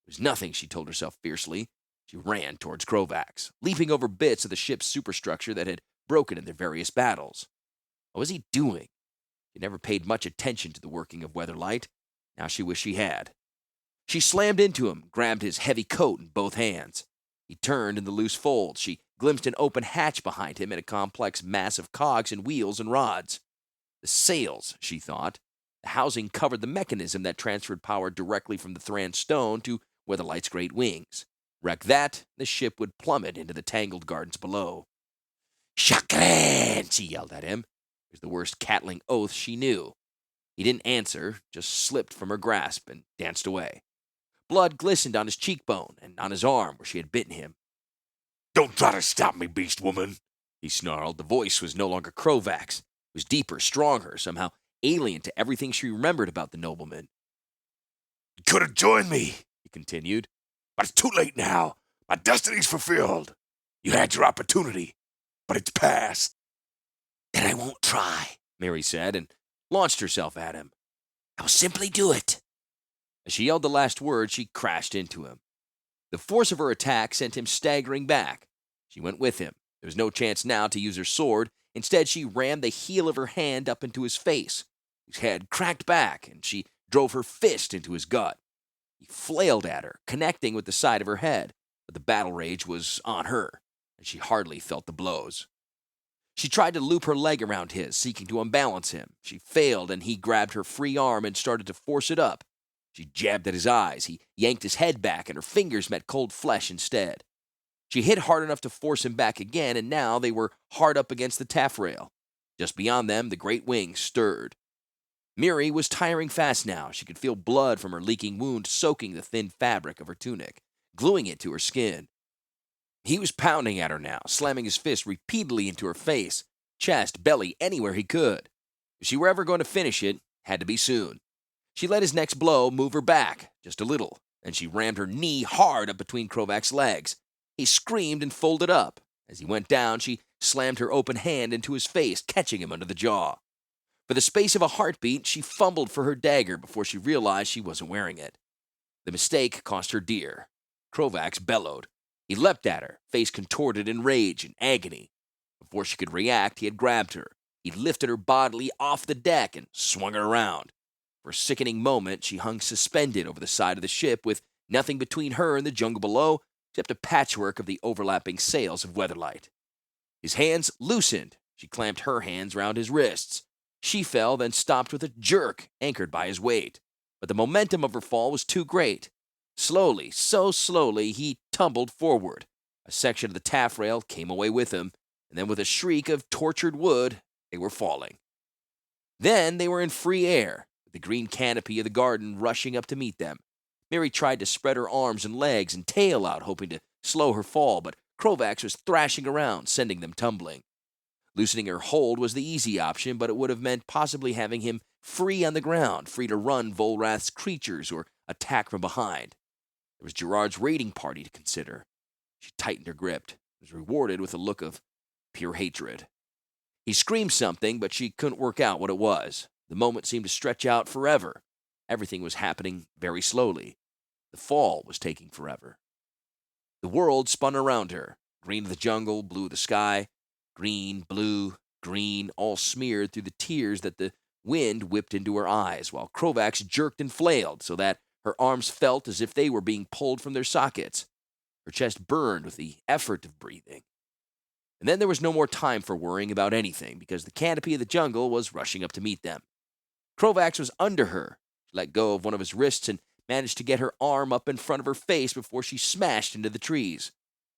Speaker 1: It was nothing, she told herself fiercely. She ran towards Krovax, leaping over bits of the ship's superstructure that had broken in their various battles. What was he doing? She never paid much attention to the working of Weatherlight. Now she wished she had. She slammed into him, grabbed his heavy coat in both hands. He turned in the loose folds. She glimpsed an open hatch behind him and a complex mass of cogs and wheels and rods. The sails, she thought. The housing covered the mechanism that transferred power directly from the Thran stone to Weatherlight's great wings. Wreck that, the ship would plummet into the tangled gardens below.
Speaker 2: Shakran!
Speaker 1: She yelled at him. It was the worst cattling oath she knew. He didn't answer, just slipped from her grasp and danced away. Blood glistened on his cheekbone and on his arm where she had bitten him.
Speaker 3: Don't try to stop me, beast woman,
Speaker 1: He snarled. The voice was no longer Krovak's. It was deeper, stronger, somehow alien to everything she remembered about the nobleman.
Speaker 3: You could have joined me,
Speaker 1: He continued.
Speaker 3: but it's too late now. My destiny's fulfilled. You had your opportunity, but it's past.
Speaker 2: Then I won't try.
Speaker 1: Mirri said, and launched herself at him.
Speaker 2: I'll simply do it.
Speaker 1: As she yelled the last word, she crashed into him. The force of her attack sent him staggering back. She went with him. There was no chance now to use her sword. Instead, she rammed the heel of her hand up into his face. His head cracked back, and she drove her fist into his gut. He flailed at her, connecting with the side of her head, but the battle rage was on her, and she hardly felt the blows. She tried to loop her leg around his, seeking to unbalance him. She failed, and he grabbed her free arm and started to force it up. She jabbed at his eyes. He yanked his head back, and her fingers met cold flesh instead. She hit hard enough to force him back again, and now they were hard up against the taffrail. Just beyond them, the great wings stirred. Mirri was tiring fast now. She could feel blood from her leaking wound soaking the thin fabric of her tunic, gluing it to her skin. He was pounding at her now, slamming his fist repeatedly into her face, chest, belly, anywhere he could. If she were ever going to finish it, had to be soon. She let his next blow move her back, just a little, and she rammed her knee hard up between Krovak's legs. He screamed and folded up. As he went down, she slammed her open hand into his face, catching him under the jaw. For the space of a heartbeat, she fumbled for her dagger before she realized she wasn't wearing it. The mistake cost her dear. Krovak bellowed. He leapt at her, face contorted in rage and agony. Before she could react, he had grabbed her. He lifted her bodily off the deck and swung her around. For a sickening moment, she hung suspended over the side of the ship with nothing between her and the jungle below except a patchwork of the overlapping sails of Weatherlight. His hands loosened. She clamped her hands round his wrists. She fell, then stopped with a jerk, anchored by his weight. But the momentum of her fall was too great. Slowly, so slowly, he tumbled forward. A section of the taffrail came away with him, and then with a shriek of tortured wood, they were falling. Then they were in free air, with the green canopy of the garden rushing up to meet them. Mirri tried to spread her arms and legs and tail out, hoping to slow her fall, but Krovak was thrashing around, sending them tumbling. Loosening her hold was the easy option, but it would have meant possibly having him free on the ground, free to run Volrath's creatures or attack from behind. There was Gerrard's raiding party to consider. She tightened her grip, was rewarded with a look of pure hatred. He screamed something, but she couldn't work out what it was. The moment seemed to stretch out forever. Everything was happening very slowly. The fall was taking forever. The world spun around her. Green of the jungle, blue of the sky. Green, blue, green, all smeared through the tears that the wind whipped into her eyes, while Krovak jerked and flailed so that her arms felt as if they were being pulled from their sockets. Her chest burned with the effort of breathing. And then there was no more time for worrying about anything, because the canopy of the jungle was rushing up to meet them. Krovak was under her. She let go of one of his wrists and managed to get her arm up in front of her face before she smashed into the trees.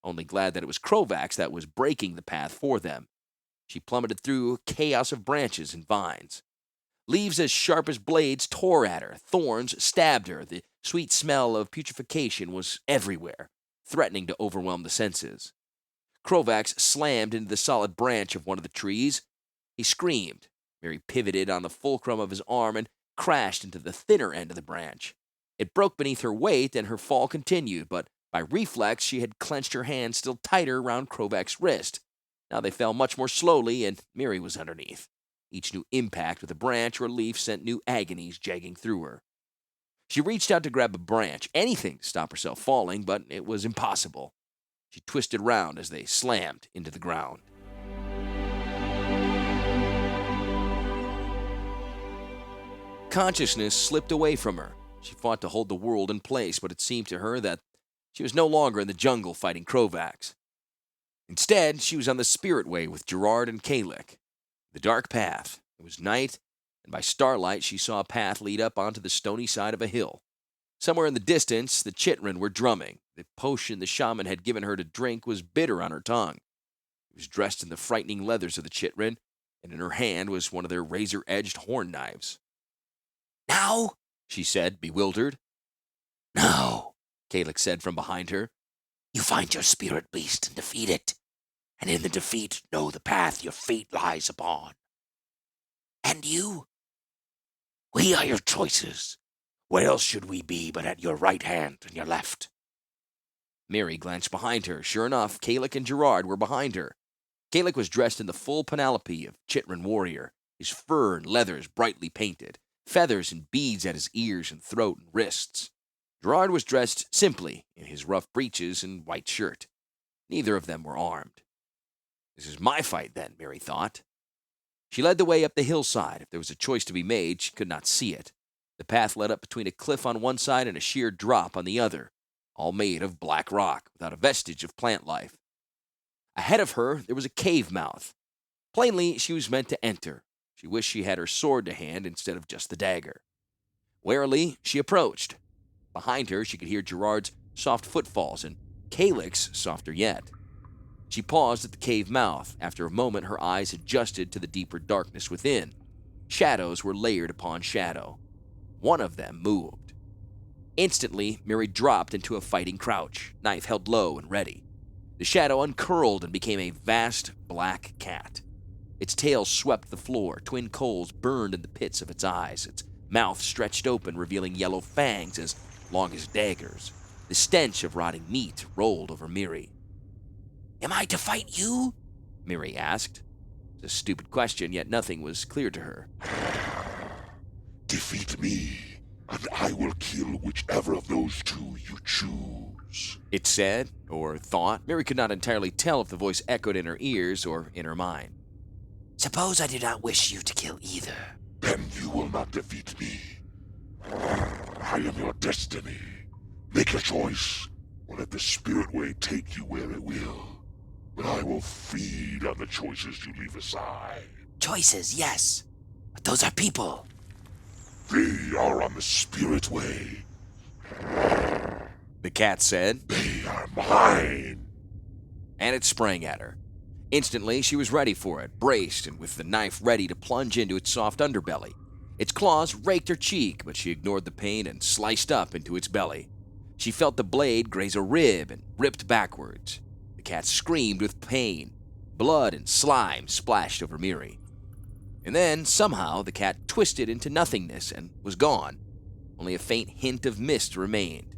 Speaker 1: Only glad that it was Krovak that was breaking the path for them. She plummeted through a chaos of branches and vines. Leaves as sharp as blades tore at her. Thorns stabbed her. The sweet smell of putrefaction was everywhere, threatening to overwhelm the senses. Krovak slammed into the solid branch of one of the trees. He screamed. Mirri pivoted on the fulcrum of his arm and crashed into the thinner end of the branch. It broke beneath her weight, and her fall continued, but by reflex she had clenched her hand still tighter round Krovak's wrist. Now they fell much more slowly, and Mirri was underneath. Each new impact with a branch or leaf sent new agonies jagging through her. She reached out to grab a branch, anything to stop herself falling, but it was impossible. She twisted round as they slammed into the ground. consciousness slipped away from her. She fought to hold the world in place, but it seemed to her that she was no longer in the jungle fighting Krovax. Instead, she was on the Spirit Way with Gerrard and Kalik. The dark path. It was night, and by starlight she saw a path lead up onto the stony side of a hill. Somewhere in the distance, the Chitrin were drumming. The potion the shaman had given her to drink was bitter on her tongue. She was dressed in the frightening leathers of the Chitrin, and in her hand was one of their razor-edged horn knives.
Speaker 2: Now?
Speaker 1: She said, bewildered.
Speaker 2: No,
Speaker 1: Kalik said from behind her.
Speaker 2: You find your spirit beast and defeat it, and in the defeat know the path your fate lies upon. And you? We are your choices. Where else should we be but at your right hand and your left?
Speaker 1: Mirri glanced behind her. Sure enough, Kalik and Gerrard were behind her. Kalik was dressed in the full panoply of Chitrin warrior, his fur and leathers brightly painted, feathers and beads at his ears and throat and wrists. Gerrard was dressed simply in his rough breeches and white shirt. Neither of them were armed. This is my fight, then, Mirri thought. She led the way up the hillside. If there was a choice to be made, she could not see it. The path led up between a cliff on one side and a sheer drop on the other, all made of black rock, without a vestige of plant life. Ahead of her, there was a cave mouth. Plainly, she was meant to enter. She wished she had her sword to hand instead of just the dagger. Warily, she approached. Behind her, she could hear Gerrard's soft footfalls and Kalik's softer yet. She paused at the cave mouth. After a moment, her eyes adjusted to the deeper darkness within. Shadows were layered upon shadow. One of them moved. Instantly, Mirri dropped into a fighting crouch, knife held low and ready. The shadow uncurled and became a vast black cat. Its tail swept the floor, twin coals burned in the pits of its eyes, its mouth stretched open, revealing yellow fangs as long as daggers. The stench of rotting meat rolled over Mirri.
Speaker 2: Am I to fight you?
Speaker 1: Mirri asked. It was a stupid question, yet nothing was clear to her.
Speaker 3: Defeat me, and I will kill whichever of those two you choose.
Speaker 1: It said, or thought. Mirri could not entirely tell if the voice echoed in her ears or in her mind.
Speaker 2: Suppose I do not wish you to kill either.
Speaker 3: Then you will not defeat me. I am your destiny. Make a choice, or let the Spirit Way take you where it will. But I will feed on the choices you leave aside.
Speaker 2: Choices, yes. But those are people.
Speaker 3: They are on the Spirit Way.
Speaker 1: The cat said.
Speaker 3: They are mine.
Speaker 1: And it sprang at her. Instantly, she was ready for it, braced and with the knife ready to plunge into its soft underbelly. Its claws raked her cheek, but she ignored the pain and sliced up into its belly. She felt the blade graze a rib and ripped backwards. The cat screamed with pain. Blood and slime splashed over Mirri. And then, somehow, the cat twisted into nothingness and was gone. Only a faint hint of mist remained.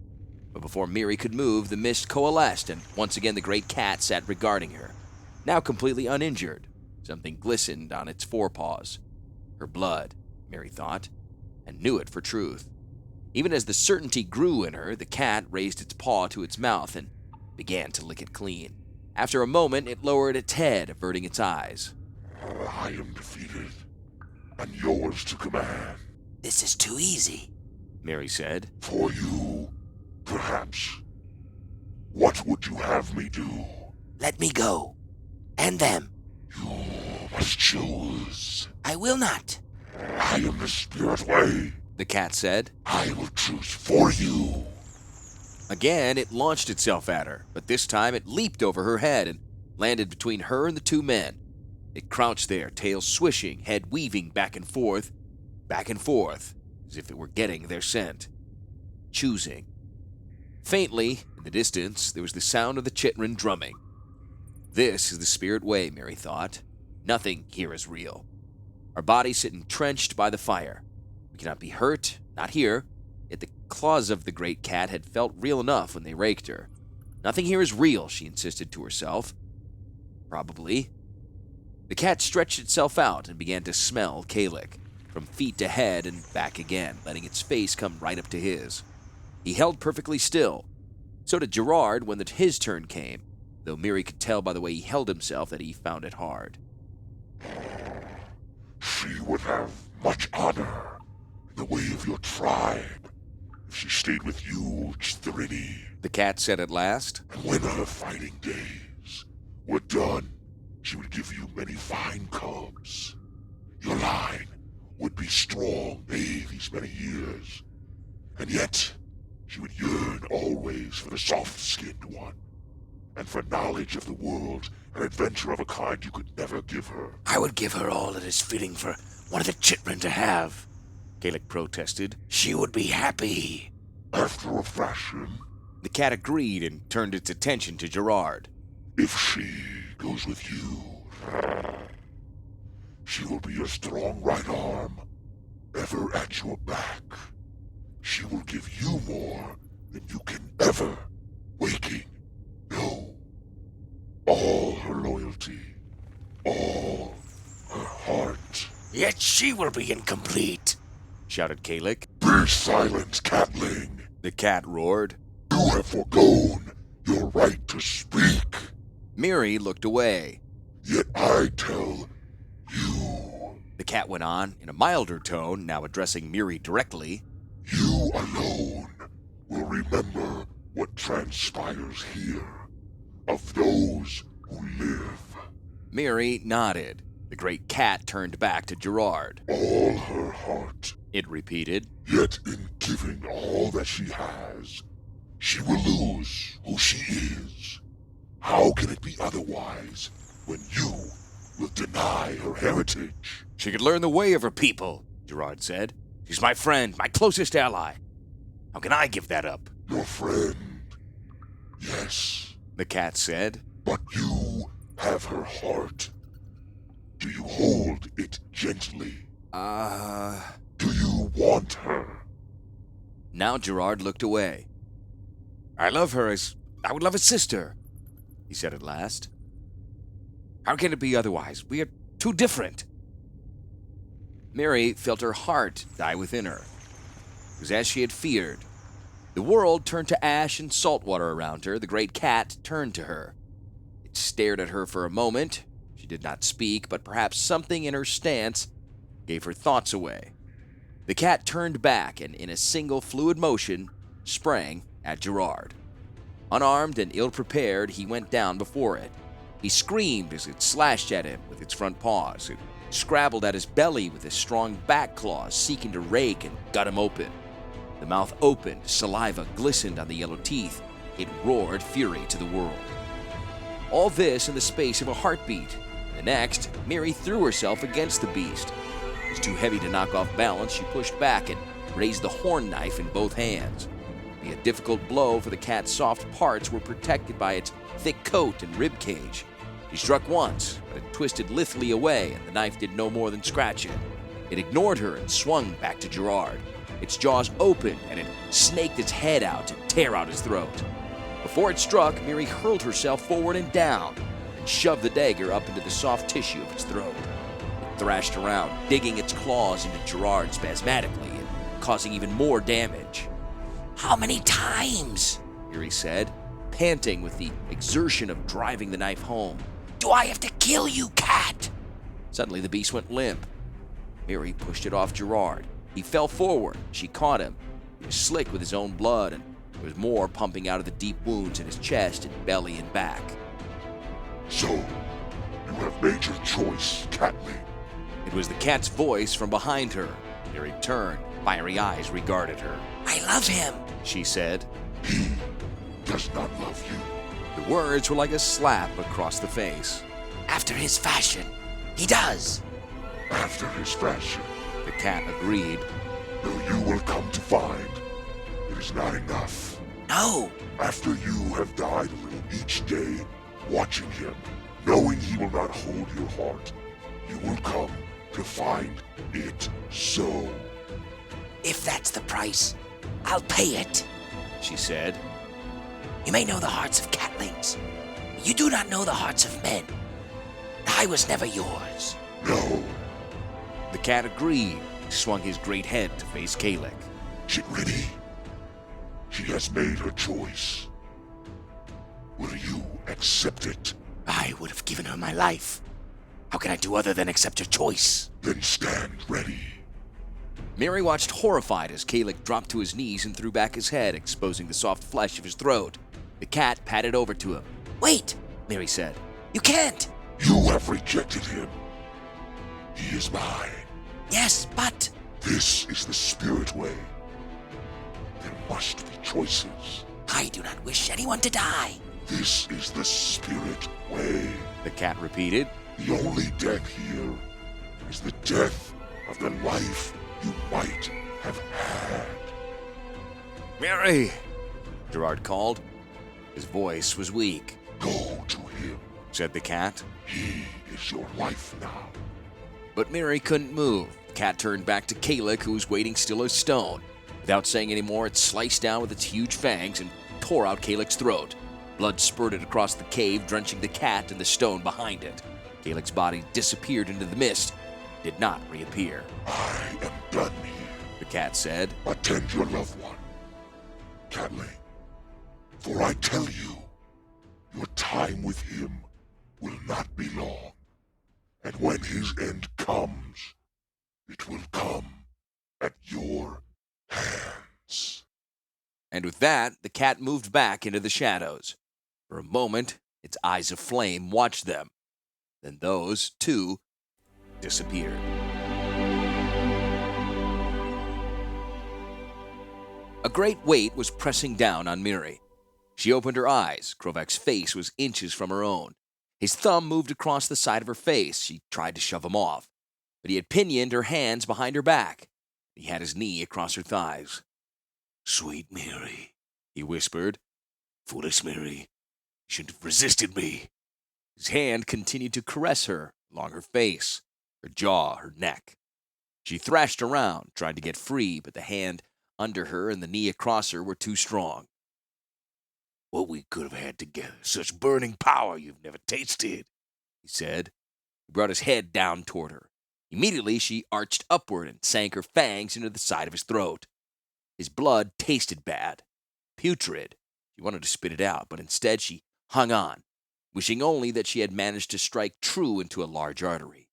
Speaker 1: But before Mirri could move, the mist coalesced, and once again the great cat sat regarding her. Now completely uninjured, something glistened on its forepaws. Her blood, Mirri thought, and knew it for truth. Even as the certainty grew in her, the cat raised its paw to its mouth and began to lick it clean. After a moment, it lowered its head, averting its eyes.
Speaker 3: I am defeated, and yours to command.
Speaker 2: This is too easy,
Speaker 1: Mirri said.
Speaker 3: For you, perhaps. What would you have me do?
Speaker 2: Let me go. And them.
Speaker 3: You must choose.
Speaker 2: I will not.
Speaker 3: I am the Spirit Way.
Speaker 1: The cat said.
Speaker 3: I will choose for you.
Speaker 1: Again, it launched itself at her, but this time it leaped over her head and landed between her and the two men. It crouched there, tail swishing, head weaving back and forth, as if it were getting their scent. Choosing. Faintly, in the distance, there was the sound of the Chitrin drumming. This is the Spirit Way, Mirri thought. Nothing here is real. Our bodies sit entrenched by the fire. We cannot be hurt, not here, yet the claws of the great cat had felt real enough when they raked her. Nothing here is real, she insisted to herself. Probably. The cat stretched itself out and began to smell Kalik, from feet to head and back again, letting its face come right up to his. He held perfectly still. So did Gerrard when his turn came, though Mirri could tell by the way he held himself that he found it hard.
Speaker 3: She would have much honor.
Speaker 5: the way of your tribe. If she stayed with you, Chthrini,
Speaker 1: the cat said at last.
Speaker 5: and when her fighting days were done, she would give you many fine cubs. Your line would be strong, these many years. And yet, she would yearn always for the soft-skinned one, and for knowledge of the world and adventure of a kind you could never give her.
Speaker 3: I would give her all that is fitting for one of the children to have,
Speaker 1: Kalik protested.
Speaker 3: She would be happy.
Speaker 5: After a fashion,
Speaker 1: The cat agreed and turned its attention to Gerrard.
Speaker 5: if she goes with you, she will be your strong right arm, ever at your back. She will give you more than you can ever, waking, know. All her loyalty, all her heart.
Speaker 3: Yet she will be incomplete,
Speaker 1: Shouted Kalik.
Speaker 5: Be silent, catling.
Speaker 1: The cat roared.
Speaker 5: You have forgone your right to speak.
Speaker 1: Mirri looked away.
Speaker 5: Yet I tell you,
Speaker 1: The cat went on, in a milder tone, now addressing Mirri directly.
Speaker 5: you alone will remember what transpires here, of those who live.
Speaker 1: Mirri nodded. The great cat turned back to Gerrard.
Speaker 5: All her heart,
Speaker 1: It repeated.
Speaker 5: yet in giving all that she has, she will lose who she is. How can it be otherwise when you will deny her heritage?
Speaker 1: She could learn the way of her people, Gerrard said. She's my friend, my closest ally. How can I give that up?
Speaker 5: Your friend, yes,
Speaker 1: The cat said.
Speaker 5: but you have her heart. Do you hold it gently? Do you want her?
Speaker 1: Now Gerrard looked away. I love her as I would love a sister, he said at last. How can it be otherwise? We are too different. Mirri felt her heart die within her. It was as she had feared. The world turned to ash and salt water around her. The great cat turned to her. It stared at her for a moment. She did not speak, but perhaps something in her stance gave her thoughts away. The cat turned back and, in a single fluid motion, sprang at Gerrard. Unarmed and ill-prepared, he went down before it. He screamed as it slashed at him with its front paws. It scrabbled at his belly with its strong back claws, seeking to rake and gut him open. The mouth opened, saliva glistened on the yellow teeth. It roared fury to the world. All this in the space of a heartbeat. The next, Mirri threw herself against the beast. It was too heavy to knock off balance. She pushed back and raised the horn knife in both hands. Be a difficult blow, for the cat's soft parts were protected by its thick coat and rib cage. She struck once, but it twisted lithely away, and the knife did no more than scratch it. It ignored her and swung back to Gerrard. Its jaws opened, and it snaked its head out to tear out his throat. Before it struck, Mirri hurled herself forward and down, and shoved the dagger up into the soft tissue of its throat. It thrashed around, digging its claws into Gerrard spasmodically, and causing even more damage.
Speaker 3: How many times,
Speaker 1: Mirri said, panting with the exertion of driving the knife home.
Speaker 3: do I have to kill you, cat?
Speaker 1: Suddenly the beast went limp. Mirri pushed it off Gerrard. He fell forward. She caught him. He was slick with his own blood, and there was more pumping out of the deep wounds in his chest and belly and back.
Speaker 5: So, you have made your choice, catling.
Speaker 1: It was the cat's voice from behind her. Mirri turned. Fiery eyes regarded her.
Speaker 3: I love him.
Speaker 1: She said.
Speaker 5: He does not love you.
Speaker 1: The words were like a slap across the face.
Speaker 3: After his fashion, he does.
Speaker 5: After his fashion,
Speaker 1: The cat agreed.
Speaker 5: though you will come to find, it is not enough.
Speaker 3: No,
Speaker 5: After you have died a little each day, watching him, knowing he will not hold your heart, you will come to find it so.
Speaker 3: if that's the price, I'll pay it.
Speaker 1: She said.
Speaker 3: You may know the hearts of catlings, but you do not know the hearts of men. I was never yours.
Speaker 5: No,
Speaker 1: The cat agreed. He swung his great head to face Kalik.
Speaker 5: Chitrini, she has made her choice. Will you accept it?
Speaker 3: I would have given her my life. How can I do other than accept her choice?
Speaker 5: Then stand ready.
Speaker 1: Mirri watched horrified as Kalik dropped to his knees and threw back his head, exposing the soft flesh of his throat. The cat padded over to him.
Speaker 2: Wait, Mirri said. You can't.
Speaker 5: You have rejected him. He is mine.
Speaker 2: Yes, but...
Speaker 5: This is the spirit way. There must be choices.
Speaker 2: I do not wish anyone to die.
Speaker 5: This is the spirit way.
Speaker 1: The cat repeated.
Speaker 5: The only death here is the death of the life you might have had.
Speaker 1: Mirri! Gerrard called. His voice was weak.
Speaker 5: Go to him.
Speaker 1: Said the cat.
Speaker 5: He is your life now.
Speaker 1: But Mirri couldn't move. The cat turned back to Kalik, who was waiting still as stone. Without saying any more, it sliced down with its huge fangs and tore out Kalik's throat. Blood spurted across the cave, drenching the cat and the stone behind it. Kalik's body disappeared into the mist, did not reappear.
Speaker 5: I am done here.
Speaker 1: The cat said.
Speaker 5: Attend your loved one, Catling. For I tell you, your time with him will not be long. And when his end comes, it will come at your hands.
Speaker 1: And with that, the cat moved back into the shadows. For a moment, its eyes of flame watched them. Then those, too, disappeared. A great weight was pressing down on Mirri. She opened her eyes. Krovak's face was inches from her own. His thumb moved across the side of her face. She tried to shove him off, but he had pinioned her hands behind her back. He had his knee across her thighs.
Speaker 3: Sweet Mirri, he whispered. Foolish Mirri, you shouldn't have resisted me.
Speaker 1: His hand continued to caress her along her face, her jaw, her neck. She thrashed around, trying to get free, but the hand under her and the knee across her were too strong.
Speaker 3: What we could have had together, such burning power you've never tasted,
Speaker 1: he said. He brought his head down toward her. Immediately, she arched upward and sank her fangs into the side of his throat. His blood tasted bad, putrid. She wanted to spit it out, but instead she hung on, wishing only that she had managed to strike true into a large artery.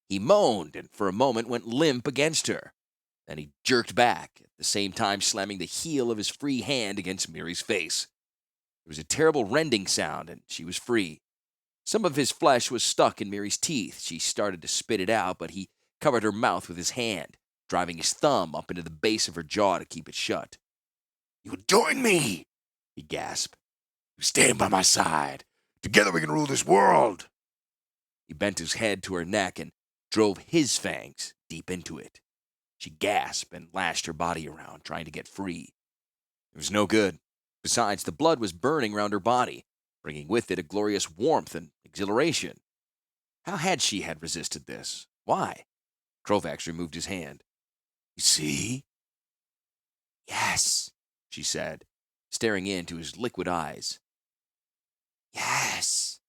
Speaker 1: He moaned and for a moment went limp against her. Then he jerked back, at the same time slamming the heel of his free hand against Mirri's face. There was a terrible rending sound, and she was free. Some of his flesh was stuck in Mirri's teeth. She started to spit it out, but he covered her mouth with his hand, driving his thumb up into the base of her jaw to keep it shut.
Speaker 3: You join me,
Speaker 1: he gasped.
Speaker 3: You stand by my side. Together we can rule this world.
Speaker 1: He bent his head to her neck and drove his fangs deep into it. She gasped and lashed her body around, trying to get free. It was no good. Besides, the blood was burning round her body, bringing with it a glorious warmth and exhilaration. How had she resisted this? Why? Krovak removed his hand.
Speaker 3: You see?
Speaker 2: Yes,
Speaker 1: she said, staring into his liquid eyes.
Speaker 2: Yes.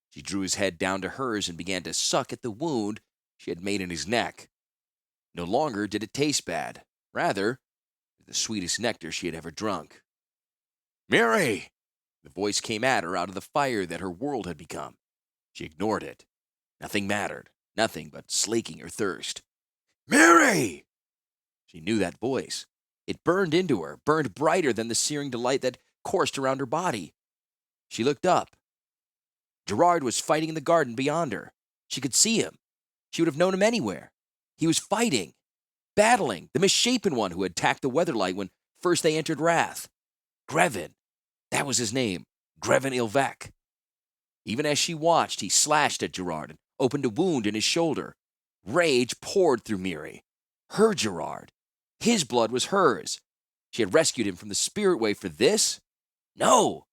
Speaker 1: She drew his head down to hers and began to suck at the wound she had made in his neck. No longer did it taste bad. Rather, the sweetest nectar she had ever drunk.
Speaker 3: Mirri!
Speaker 1: The voice came at her out of the fire that her world had become. She ignored it. Nothing mattered. Nothing but slaking her thirst.
Speaker 3: Mirri!
Speaker 1: She knew that voice. It burned into her, burned brighter than the searing delight that coursed around her body. She looked up. Gerrard was fighting in the garden beyond her. She could see him. She would have known him anywhere. He was fighting, battling the misshapen one who had attacked the Weatherlight when first they entered Rath. Grevin. That was his name, Grevin Ilvek. Even as she watched, he slashed at Gerrard and opened a wound in his shoulder. Rage poured through Mirri. Her Gerrard. His blood was hers. She had rescued him from the spirit way for this? No!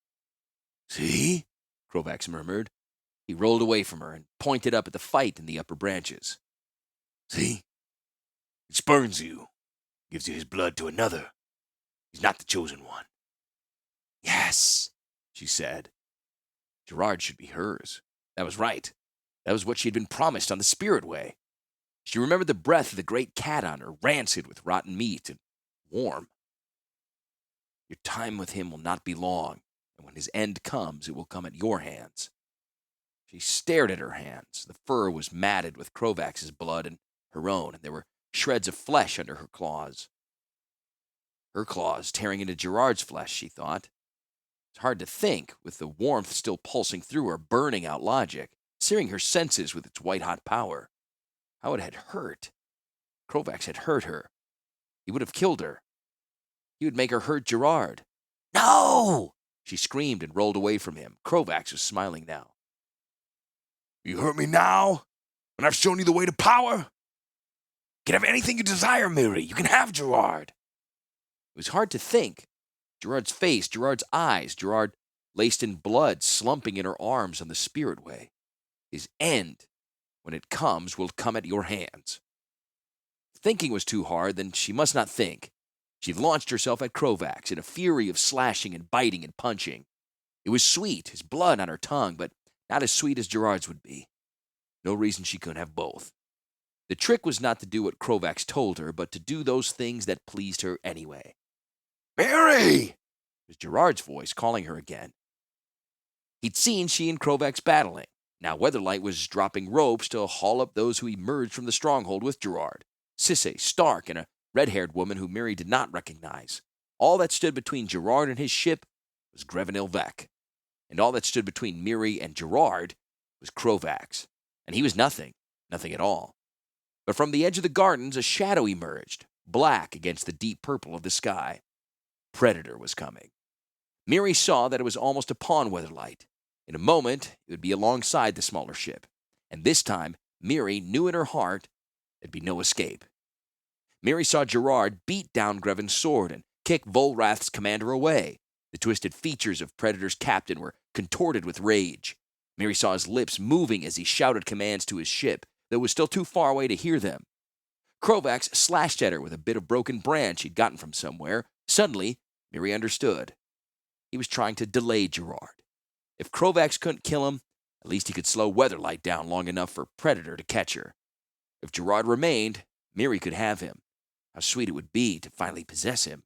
Speaker 3: See?
Speaker 1: Krovak murmured. He rolled away from her and pointed up at the fight in the upper branches.
Speaker 3: See? He spurns you, gives you his blood to another. He's not the chosen one.
Speaker 2: Yes,
Speaker 1: she said. Gerrard should be hers. That was right. That was what she had been promised on the spirit way. She remembered the breath of the great cat on her, rancid with rotten meat and warm. Your time with him will not be long, and when his end comes, it will come at your hands. She stared at her hands. The fur was matted with Krovak's blood and her own, and there were shreds of flesh under her claws. Her claws tearing into Gerrard's flesh, she thought. It's hard to think, with the warmth still pulsing through her, burning out logic, searing her senses with its white-hot power. How it had hurt. Krovax had hurt her. He would have killed her. He would make her hurt Gerrard.
Speaker 2: No!
Speaker 1: She screamed and rolled away from him. Krovax was smiling now.
Speaker 3: You hurt me now, and I've shown you the way to power? You can have anything you desire, Mirri. You can have Gerrard.
Speaker 1: It was hard to think. Gerrard's face, Gerrard's eyes, Gerrard laced in blood, slumping in her arms on the spirit way. His end, when it comes, will come at your hands. If thinking was too hard, then she must not think. She launched herself at Krovax in a fury of slashing and biting and punching. It was sweet, his blood on her tongue, but not as sweet as Gerrard's would be. No reason she couldn't have both. The trick was not to do what Krovax told her, but to do those things that pleased her anyway.
Speaker 3: Mirri!
Speaker 1: It was Gerrard's voice calling her again. He'd seen she and Krovax battling. Now Weatherlight was dropping ropes to haul up those who emerged from the stronghold with Gerrard. Sisay, Stark, and a red-haired woman who Mirri did not recognize. All that stood between Gerrard and his ship was Grevenilvek. And all that stood between Mirri and Gerrard was Krovax. And he was nothing at all. But from the edge of the gardens, a shadow emerged, black against the deep purple of the sky. Predator was coming. Mirri saw that it was almost upon Weatherlight. In a moment, it would be alongside the smaller ship. And this time, Mirri knew in her heart there'd be no escape. Mirri saw Gerrard beat down Greven's sword and kick Volrath's commander away. The twisted features of Predator's captain were contorted with rage. Mirri saw his lips moving as he shouted commands to his ship that was still too far away to hear them. Krovax slashed at her with a bit of broken branch he'd gotten from somewhere. Suddenly, Mirri understood. He was trying to delay Gerrard. If Krovax couldn't kill him, at least he could slow Weatherlight down long enough for Predator to catch her. If Gerrard remained, Mirri could have him. How sweet it would be to finally possess him.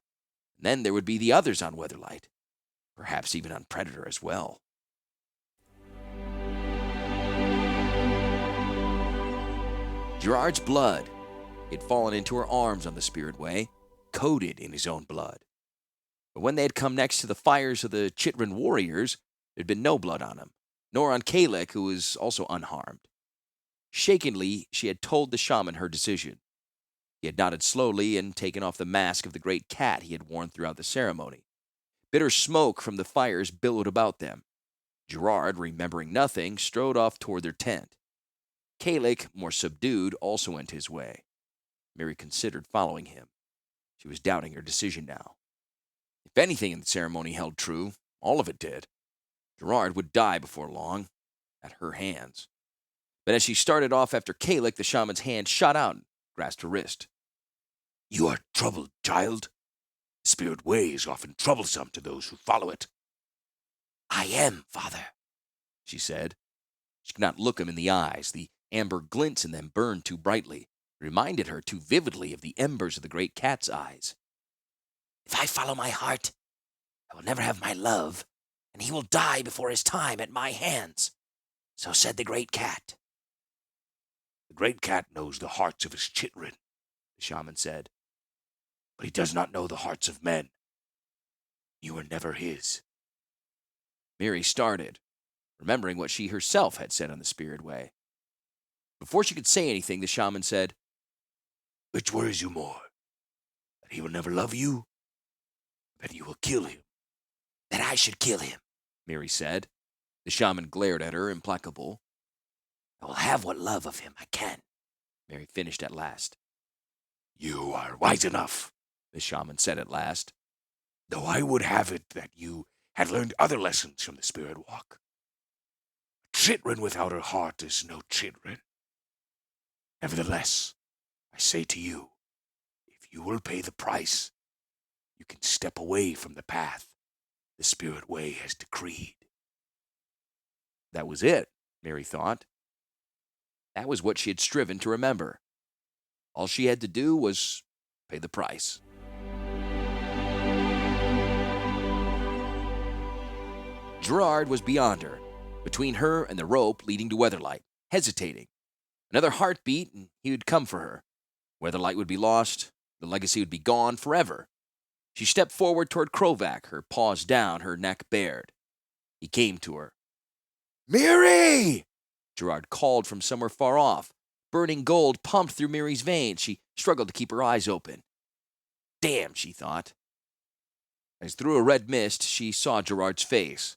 Speaker 1: And then there would be the others on Weatherlight. Perhaps even on Predator as well. Gerrard's blood had fallen into her arms on the spirit way, coated in his own blood. But when they had come next to the fires of the Chitran warriors, there had been no blood on him, nor on Kalek, who was also unharmed. Shakenly, she had told the shaman her decision. He had nodded slowly and taken off the mask of the great cat he had worn throughout the ceremony. Bitter smoke from the fires billowed about them. Gerrard, remembering nothing, strode off toward their tent. Kalek, more subdued, also went his way. Mirri considered following him. She was doubting her decision now. If anything in the ceremony held true, all of it did. Gerrard would die before long, at her hands. But as she started off after Kalek, the shaman's hand shot out and grasped her wrist.
Speaker 3: You are troubled, child. The spirit way is often troublesome to those who follow it.
Speaker 2: I am, Father,
Speaker 1: she said. She could not look him in the eyes. The amber glints in them burned too brightly, reminded her too vividly of the embers of the great cat's eyes.
Speaker 2: If I follow my heart, I will never have my love, and he will die before his time at my hands. So said the great cat.
Speaker 3: The great cat knows the hearts of his chitrin, the shaman said. But he does not know the hearts of men. You were never his.
Speaker 1: Mirri started, remembering what she herself had said on the spirit way. Before she could say anything, the shaman said,
Speaker 3: Which worries you more? That he will never love you? That you will kill him?
Speaker 2: That I should kill him,
Speaker 1: Mirri said. The shaman glared at her, implacable.
Speaker 2: I will have what love of him I can,
Speaker 1: Mirri finished at last.
Speaker 3: You are wise enough,
Speaker 1: the shaman said at last.
Speaker 3: Though I would have it that you had learned other lessons from the spirit walk. A chitrin without her heart is no chitrin. Nevertheless, I say to you, if you will pay the price, you can step away from the path the spirit way has decreed.
Speaker 1: That was it, Mirri thought. That was what she had striven to remember. All she had to do was pay the price. Gerrard was beyond her, between her and the rope leading to Weatherlight, hesitating. Another heartbeat, and he would come for her. Weatherlight would be lost. The legacy would be gone forever. She stepped forward toward Krovac, her paws down, her neck bared. He came to her. "Mirri!" Gerrard called from somewhere far off. Burning gold pumped through Mirri's veins. She struggled to keep her eyes open. Damn, she thought. As through a red mist, she saw Gerrard's face.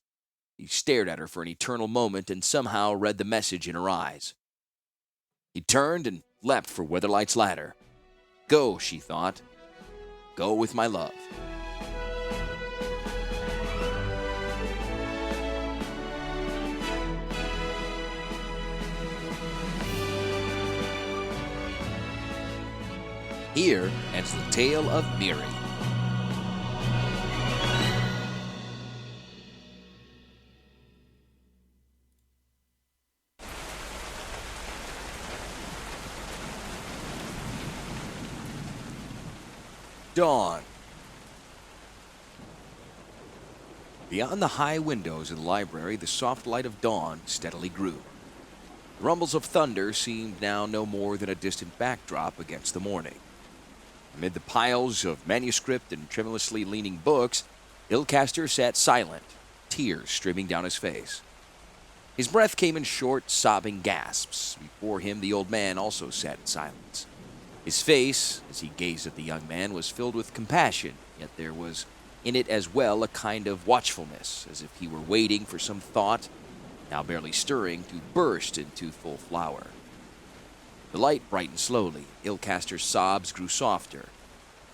Speaker 1: He stared at her for an eternal moment and somehow read the message in her eyes. He turned and leapt for Weatherlight's ladder. Go, she thought. Go with my love. Here ends the tale of Mirri. Dawn. Beyond the high windows of the library, the soft light of dawn steadily grew. The rumbles of thunder seemed now no more than a distant backdrop against the morning. Amid the piles of manuscript and tremulously leaning books, Ilcaster sat silent, tears streaming down his face. His breath came in short, sobbing gasps. Before him, the old man also sat in silence. His face, as he gazed at the young man, was filled with compassion, yet there was in it as well a kind of watchfulness, as if he were waiting for some thought, now barely stirring, to burst into full flower. The light brightened slowly. Ilcaster's sobs grew softer.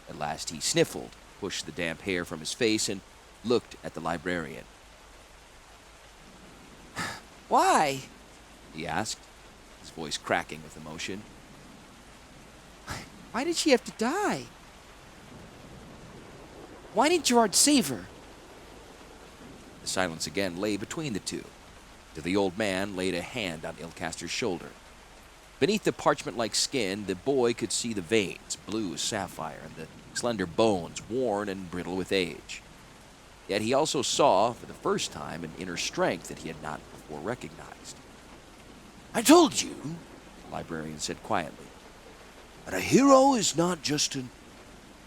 Speaker 1: At last he sniffled, pushed the damp hair from his face, and looked at the librarian. "Why?" he asked, his voice cracking with emotion. "Why did she have to die? Why didn't Gerrard save her?" The silence again lay between the two, till the old man laid a hand on Ilcaster's shoulder. Beneath the parchment-like skin, the boy could see the veins, blue as sapphire, and the slender bones, worn and brittle with age. Yet he also saw, for the first time, an inner strength that he had not before recognized. "I told you," the librarian said quietly, "that a hero is not just an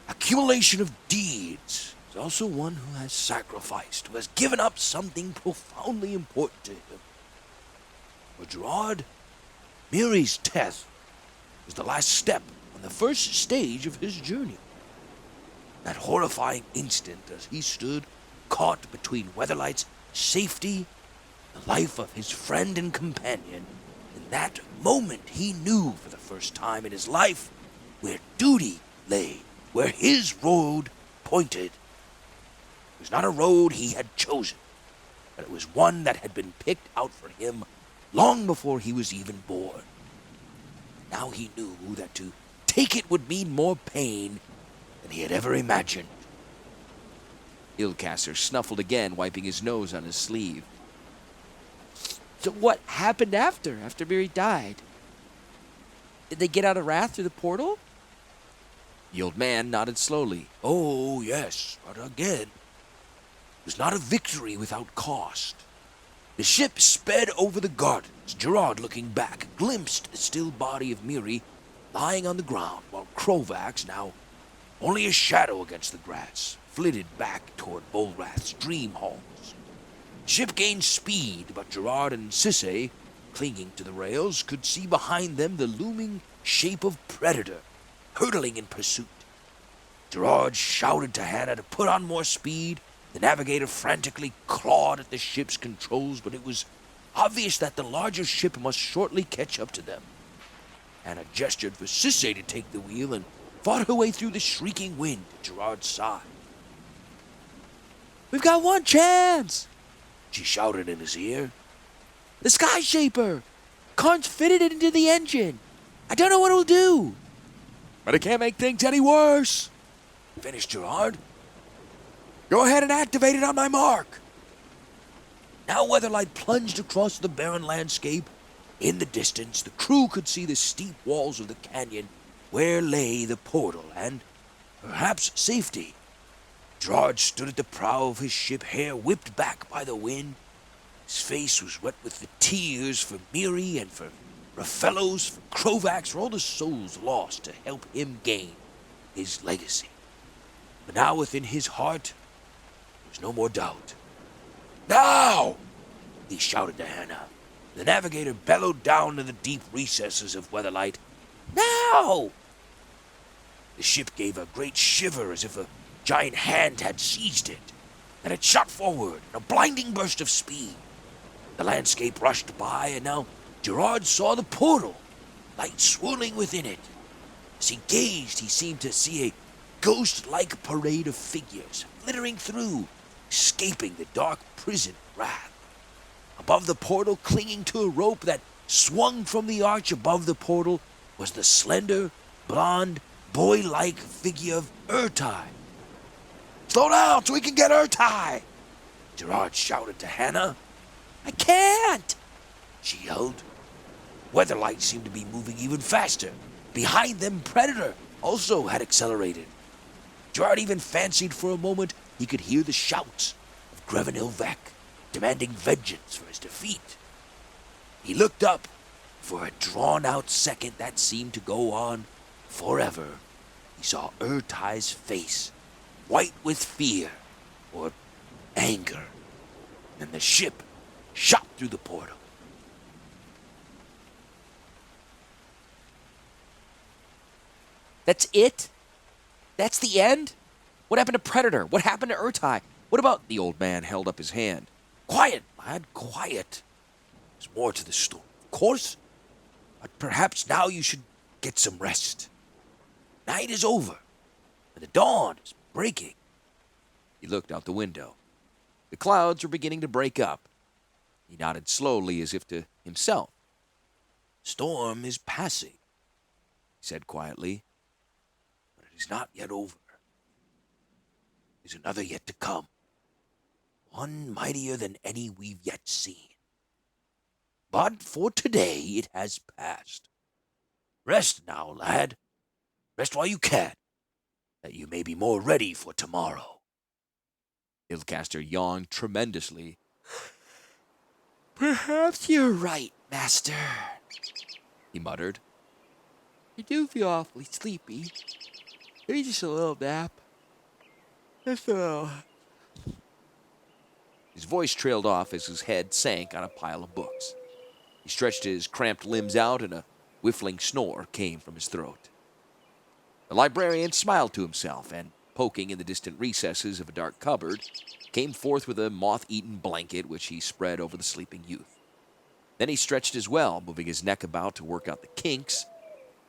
Speaker 1: accumulation of deeds. He's also one who has sacrificed, who has given up something profoundly important to him. For Gerrard, Mirri's death was the last step on the first stage of his journey. That horrifying instant as he stood caught between Weatherlight's safety and the life of his friend and companion, in that moment he knew for the first time in his life where duty lay, where his road pointed. It was not a road he had chosen, but it was one that had been picked out for him long before he was even born. Now he knew that to take it would mean more pain than he had ever imagined." Ilcaster snuffled again, wiping his nose on his sleeve. "So what happened after Mirri died? Did they get out of Rath through the portal?" The old man nodded slowly. "Oh, yes, but again, it was not a victory without cost. The ship sped over the gardens. Gerrard, looking back, glimpsed the still body of Mirri lying on the ground, while Krovac, now only a shadow against the grass, flitted back toward Volrath's dream halls. The ship gained speed, but Gerrard and Sisay, clinging to the rails, could see behind them the looming shape of Predator, hurtling in pursuit. Gerrard shouted to Hannah to put on more speed. The navigator frantically clawed at the ship's controls, but it was obvious that the larger ship must shortly catch up to them. Hannah gestured for Sisay to take the wheel and fought her way through the shrieking wind at Gerrard's side. "We've got one chance," she shouted in his ear. "The Sky Shaper! Karn's fitted it into the engine. I don't know what it'll do." "But it can't make things any worse," finished Gerrard. "Go ahead and activate it on my mark." Now Weatherlight plunged across the barren landscape. In the distance, the crew could see the steep walls of the canyon where lay the portal and, perhaps, safety. Gerrard stood at the prow of his ship, hair whipped back by the wind. His face was wet with the tears for Mirri and for
Speaker 2: for fellows, for Krovax, for all the souls lost to help him gain his legacy. But now within his heart, there's no more doubt. Now! He shouted to Hannah. The navigator bellowed down in the deep recesses of Weatherlight. Now! The ship gave a great shiver as if a giant hand had seized it. Then it shot forward in a blinding burst of speed. The landscape rushed by, and now Gerrard saw the portal, light swirling within it. As he gazed, he seemed to see a ghost-like parade of figures flittering through, escaping the dark prison of Rath. Above the portal, clinging to a rope that swung from the arch above the portal, was the slender, blonde, boy-like figure of Ertai. Slow down so we can get Ertai! Gerrard shouted to Hannah. I can't! She yelled. Weatherlight seemed to be moving even faster. Behind them, Predator also had accelerated. Gerrard even fancied for a moment he could hear the shouts of Greven Ilvek, demanding vengeance for his defeat. He looked up. For a drawn-out second that seemed to go on forever, he saw Ertai's face, white with fear or anger, and the ship shot through the portal.
Speaker 1: That's it? That's the end? What happened to Predator? What happened to Ertai? What about... The old man held up his hand.
Speaker 2: Quiet, lad, quiet. There's more to the story, of course. But perhaps now you should get some rest. Night is over, and the dawn is breaking.
Speaker 1: He looked out the window. The clouds were beginning to break up. He nodded slowly as if to himself.
Speaker 2: Storm is passing, he said quietly, but it is not yet over. There's another yet to come, one mightier than any we've yet seen. But for today it has passed. Rest now, lad. Rest while you can, that you may be more ready for tomorrow.
Speaker 1: Ilcaster yawned tremendously.
Speaker 6: Perhaps you're right, Master,
Speaker 1: He muttered.
Speaker 6: I do feel awfully sleepy. Maybe just a little nap. Just a little.
Speaker 1: His voice trailed off as his head sank on a pile of books. He stretched his cramped limbs out, and a whiffling snore came from his throat. The librarian smiled to himself, and, poking in the distant recesses of a dark cupboard, came forth with a moth-eaten blanket which he spread over the sleeping youth. Then he stretched as well, moving his neck about to work out the kinks.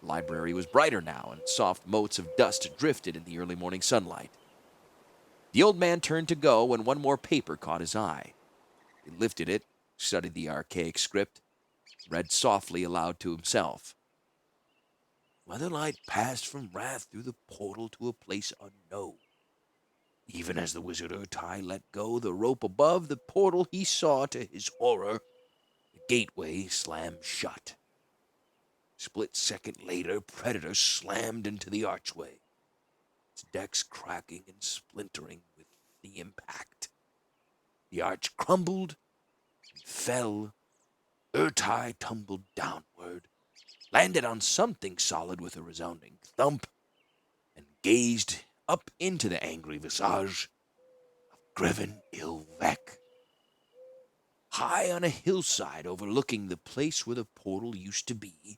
Speaker 1: The library was brighter now, and soft motes of dust drifted in the early morning sunlight. The old man turned to go when one more paper caught his eye. He lifted it, studied the archaic script, read softly aloud to himself.
Speaker 2: Weatherlight passed from Rath through the portal to a place unknown. Even as the wizard Ertai let go the rope above the portal, he saw, to his horror, the gateway slam shut. A split second later, Predator slammed into the archway, its decks cracking and splintering with the impact. The arch crumbled and fell. Ertai tumbled downward, landed on something solid with a resounding thump, and gazed up into the angry visage of Greven Ilvek. High on a hillside overlooking the place where the portal used to be,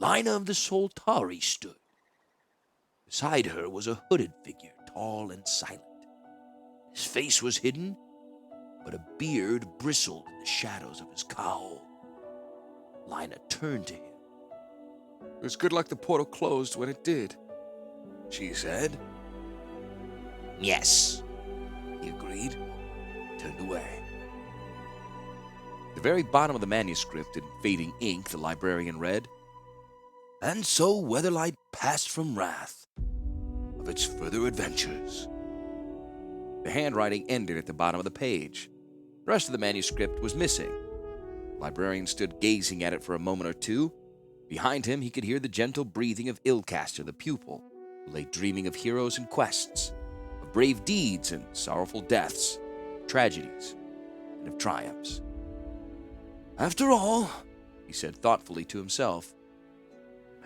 Speaker 2: Lina of the Soltari stood. Beside her was a hooded figure, tall and silent. His face was hidden, but a beard bristled in the shadows of his cowl. Lina turned to him.
Speaker 1: It was good luck the portal closed when it did,
Speaker 2: She said. Yes, he agreed, turned away.
Speaker 1: At the very bottom of the manuscript, in fading ink, the librarian read,
Speaker 2: And so Weatherlight passed from Rath, of its further adventures.
Speaker 1: The handwriting ended at the bottom of the page. The rest of the manuscript was missing. The librarian stood gazing at it for a moment or two. Behind him, he could hear the gentle breathing of Ilcaster, the pupil, who lay dreaming of heroes and quests, of brave deeds and sorrowful deaths, of tragedies and of triumphs.
Speaker 2: After all,
Speaker 1: he said thoughtfully to himself.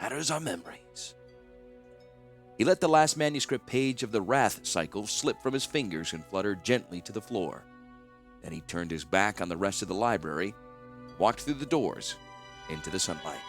Speaker 2: Matters are memories.
Speaker 1: He let the last manuscript page of the Rath cycle slip from his fingers and flutter gently to the floor. Then he turned his back on the rest of the library, walked through the doors into the sunlight.